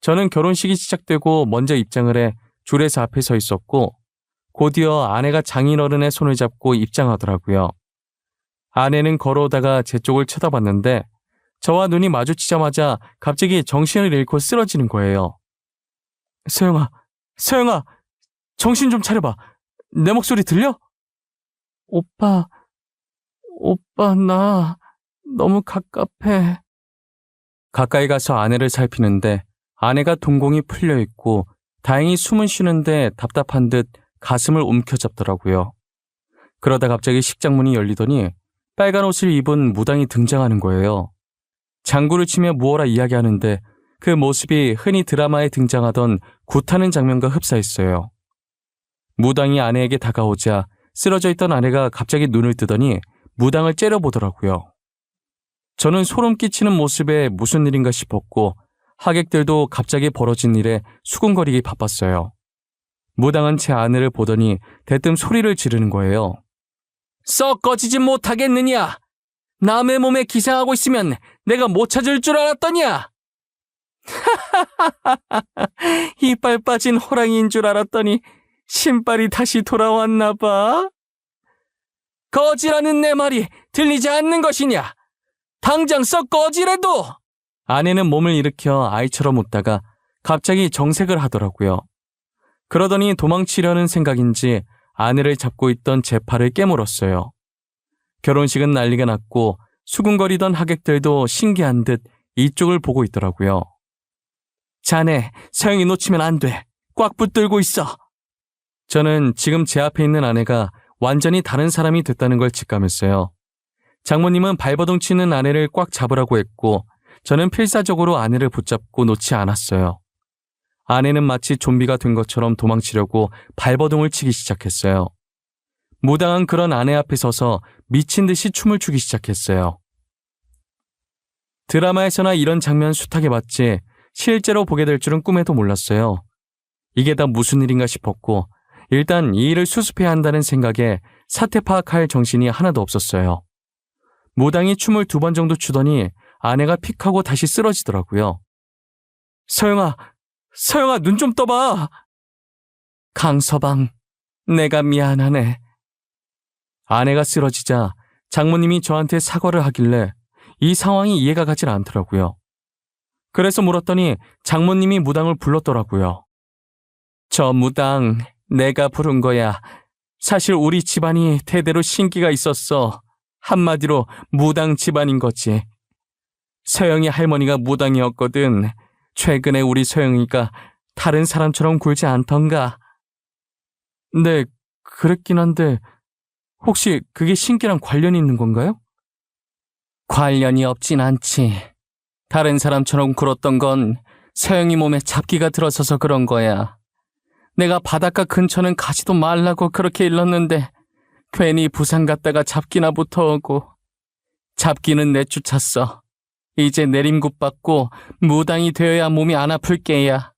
저는 결혼식이 시작되고 먼저 입장을 해 줄에서 앞에 서 있었고 곧이어 아내가 장인어른의 손을 잡고 입장하더라고요. 아내는 걸어오다가 제 쪽을 쳐다봤는데 저와 눈이 마주치자마자 갑자기 정신을 잃고 쓰러지는 거예요. 서영아, 서영아, 정신 좀 차려봐. 내 목소리 들려? 오빠, 나 너무 갑갑해. 가까이 가서 아내를 살피는데 아내가 동공이 풀려 있고 다행히 숨은 쉬는데 답답한 듯 가슴을 움켜잡더라고요. 그러다 갑자기 식장문이 열리더니 빨간 옷을 입은 무당이 등장하는 거예요. 장구를 치며 무어라 이야기하는데 그 모습이 흔히 드라마에 등장하던 굿하는 장면과 흡사했어요. 무당이 아내에게 다가오자 쓰러져 있던 아내가 갑자기 눈을 뜨더니 무당을 째려보더라고요. 저는 소름 끼치는 모습에 무슨 일인가 싶었고 하객들도 갑자기 벌어진 일에 수군거리기 바빴어요. 무당은 제 아내를 보더니 대뜸 소리를 지르는 거예요. 썩 꺼지지 못하겠느냐? 남의 몸에 기생하고 있으면 내가 못 찾을 줄 알았더냐? 이빨 빠진 호랑이인 줄 알았더니 신발이 다시 돌아왔나 봐. 꺼지라는 내 말이 들리지 않는 것이냐? 당장 썩 꺼지래도! 아내는 몸을 일으켜 아이처럼 웃다가 갑자기 정색을 하더라고요. 그러더니 도망치려는 생각인지 아내를 잡고 있던 제 팔을 깨물었어요. 결혼식은 난리가 났고 수군거리던 하객들도 신기한 듯 이쪽을 보고 있더라고요. 자네, 서영이 놓치면 안 돼. 꽉 붙들고 있어. 저는 지금 제 앞에 있는 아내가 완전히 다른 사람이 됐다는 걸 직감했어요. 장모님은 발버둥 치는 아내를 꽉 잡으라고 했고 저는 필사적으로 아내를 붙잡고 놓지 않았어요. 아내는 마치 좀비가 된 것처럼 도망치려고 발버둥을 치기 시작했어요. 무당한 그런 아내 앞에 서서 미친 듯이 춤을 추기 시작했어요. 드라마에서나 이런 장면 숱하게 봤지 실제로 보게 될 줄은 꿈에도 몰랐어요. 이게 다 무슨 일인가 싶었고 일단 이 일을 수습해야 한다는 생각에 사태 파악할 정신이 하나도 없었어요. 무당이 춤을 2번 정도 추더니 아내가 픽하고 다시 쓰러지더라고요. 서영아, 눈 좀 떠봐. 강서방, 내가 미안하네. 아내가 쓰러지자 장모님이 저한테 사과를 하길래 이 상황이 이해가 가질 않더라고요. 그래서 물었더니 장모님이 무당을 불렀더라고요. 저 무당, 내가 부른 거야. 사실 우리 집안이 대대로 신기가 있었어. 한마디로 무당 집안인 거지. 서영이 할머니가 무당이었거든. 최근에 우리 서영이가 다른 사람처럼 굴지 않던가. 네, 그랬긴 한데 혹시 그게 신기랑 관련이 있는 건가요? 관련이 없진 않지. 다른 사람처럼 굴었던 건 서영이 몸에 잡기가 들어서서 그런 거야. 내가 바닷가 근처는 가지도 말라고 그렇게 일렀는데 괜히 부산 갔다가 잡기나 붙어오고 잡기는 내쫓았어. 이제 내림굿 받고 무당이 되어야 몸이 안 아플 게야.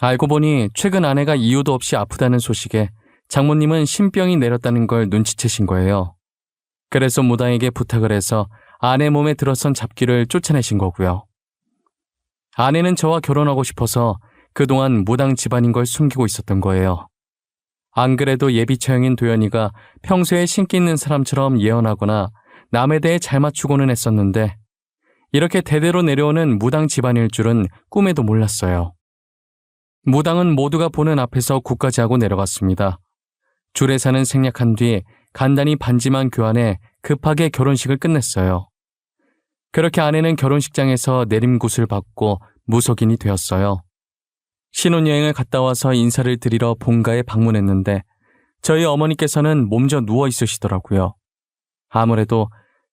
알고 보니 최근 아내가 이유도 없이 아프다는 소식에 장모님은 신병이 내렸다는 걸 눈치채신 거예요. 그래서 무당에게 부탁을 해서 아내 몸에 들어선 잡기를 쫓아내신 거고요. 아내는 저와 결혼하고 싶어서 그동안 무당 집안인 걸 숨기고 있었던 거예요. 안 그래도 예비 처형인 도연이가 평소에 신기 있는 사람처럼 예언하거나 남에 대해 잘 맞추고는 했었는데 이렇게 대대로 내려오는 무당 집안일 줄은 꿈에도 몰랐어요. 무당은 모두가 보는 앞에서 굿까지 하고 내려갔습니다. 주례사는 생략한 뒤 간단히 반지만 교환해 급하게 결혼식을 끝냈어요. 그렇게 아내는 결혼식장에서 내림굿을 받고 무속인이 되었어요. 신혼여행을 갔다 와서 인사를 드리러 본가에 방문했는데 저희 어머니께서는 몸져 누워 있으시더라고요. 아무래도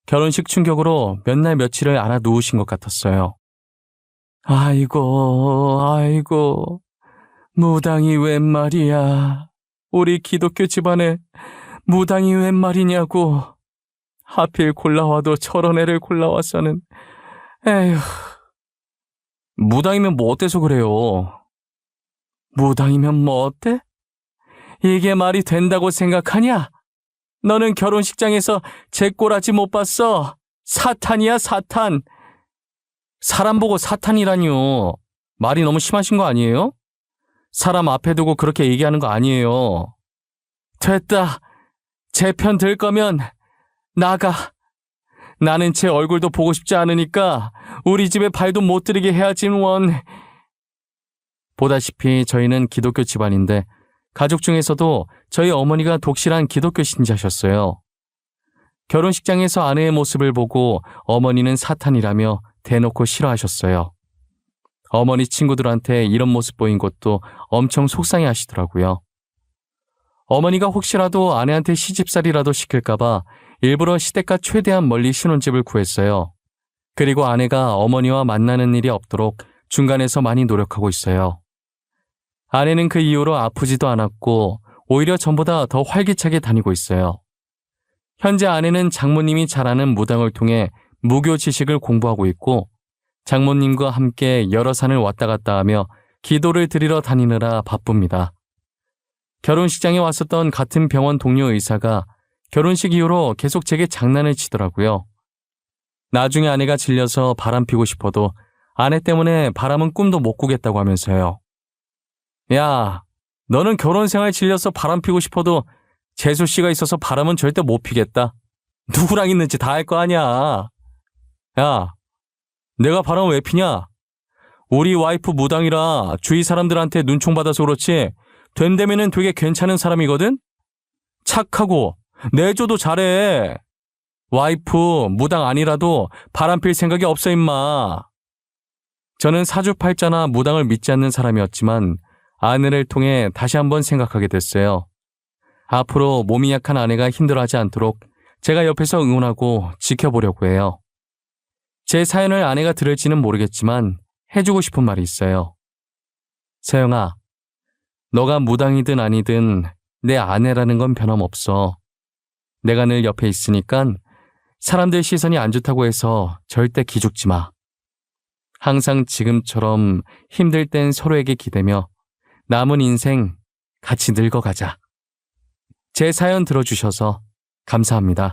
결혼식 충격으로 몇 날 며칠을 알아 누우신 것 같았어요. 아이고, 무당이 웬 말이야. 우리 기독교 집안에 무당이 웬 말이냐고. 하필 골라와도 저런 애를 골라와서는. 에휴. 무당이면 뭐 어때서 그래요? 무당이면 뭐 어때? 이게 말이 된다고 생각하냐? 너는 결혼식장에서 제 꼬라지 못 봤어. 사탄이야, 사탄. 사람 보고 사탄이라니요. 말이 너무 심하신 거 아니에요? 사람 앞에 두고 그렇게 얘기하는 거 아니에요. 됐다. 제 편 들 거면 나가. 나는 제 얼굴도 보고 싶지 않으니까 우리 집에 발도 못 들이게 해야지 원. 보다시피 저희는 기독교 집안인데 가족 중에서도 저희 어머니가 독실한 기독교 신자셨어요. 결혼식장에서 아내의 모습을 보고 어머니는 사탄이라며 대놓고 싫어하셨어요. 어머니 친구들한테 이런 모습 보인 것도 엄청 속상해 하시더라고요. 어머니가 혹시라도 아내한테 시집살이라도 시킬까봐 일부러 시댁과 최대한 멀리 신혼집을 구했어요. 그리고 아내가 어머니와 만나는 일이 없도록 중간에서 많이 노력하고 있어요. 아내는 그 이후로 아프지도 않았고 오히려 전보다 더 활기차게 다니고 있어요. 현재 아내는 장모님이 잘 아는 무당을 통해 무교 지식을 공부하고 있고 장모님과 함께 여러 산을 왔다 갔다 하며 기도를 드리러 다니느라 바쁩니다. 결혼식장에 왔었던 같은 병원 동료 의사가 결혼식 이후로 계속 제게 장난을 치더라고요. 나중에 아내가 질려서 바람 피고 싶어도 아내 때문에 바람은 꿈도 못 꾸겠다고 하면서요. 야, 너는 결혼 생활 질려서 바람 피고 싶어도 재수 씨가 있어서 바람은 절대 못 피겠다. 누구랑 있는지 다 알 거 아니야. 야, 내가 바람 왜 피냐? 우리 와이프 무당이라 주위 사람들한테 눈총 받아서 그렇지 된다면은 되게 괜찮은 사람이거든? 착하고 내조도 잘해. 와이프 무당 아니라도 바람 필 생각이 없어 임마. 저는 사주팔자나 무당을 믿지 않는 사람이었지만 아내를 통해 다시 한번 생각하게 됐어요. 앞으로 몸이 약한 아내가 힘들어하지 않도록 제가 옆에서 응원하고 지켜보려고 해요. 제 사연을 아내가 들을지는 모르겠지만 해주고 싶은 말이 있어요. 세영아, 너가 무당이든 아니든 내 아내라는 건 변함없어. 내가 늘 옆에 있으니까 사람들 시선이 안 좋다고 해서 절대 기죽지 마. 항상 지금처럼 힘들 땐 서로에게 기대며 남은 인생 같이 늙어가자. 제 사연 들어주셔서 감사합니다.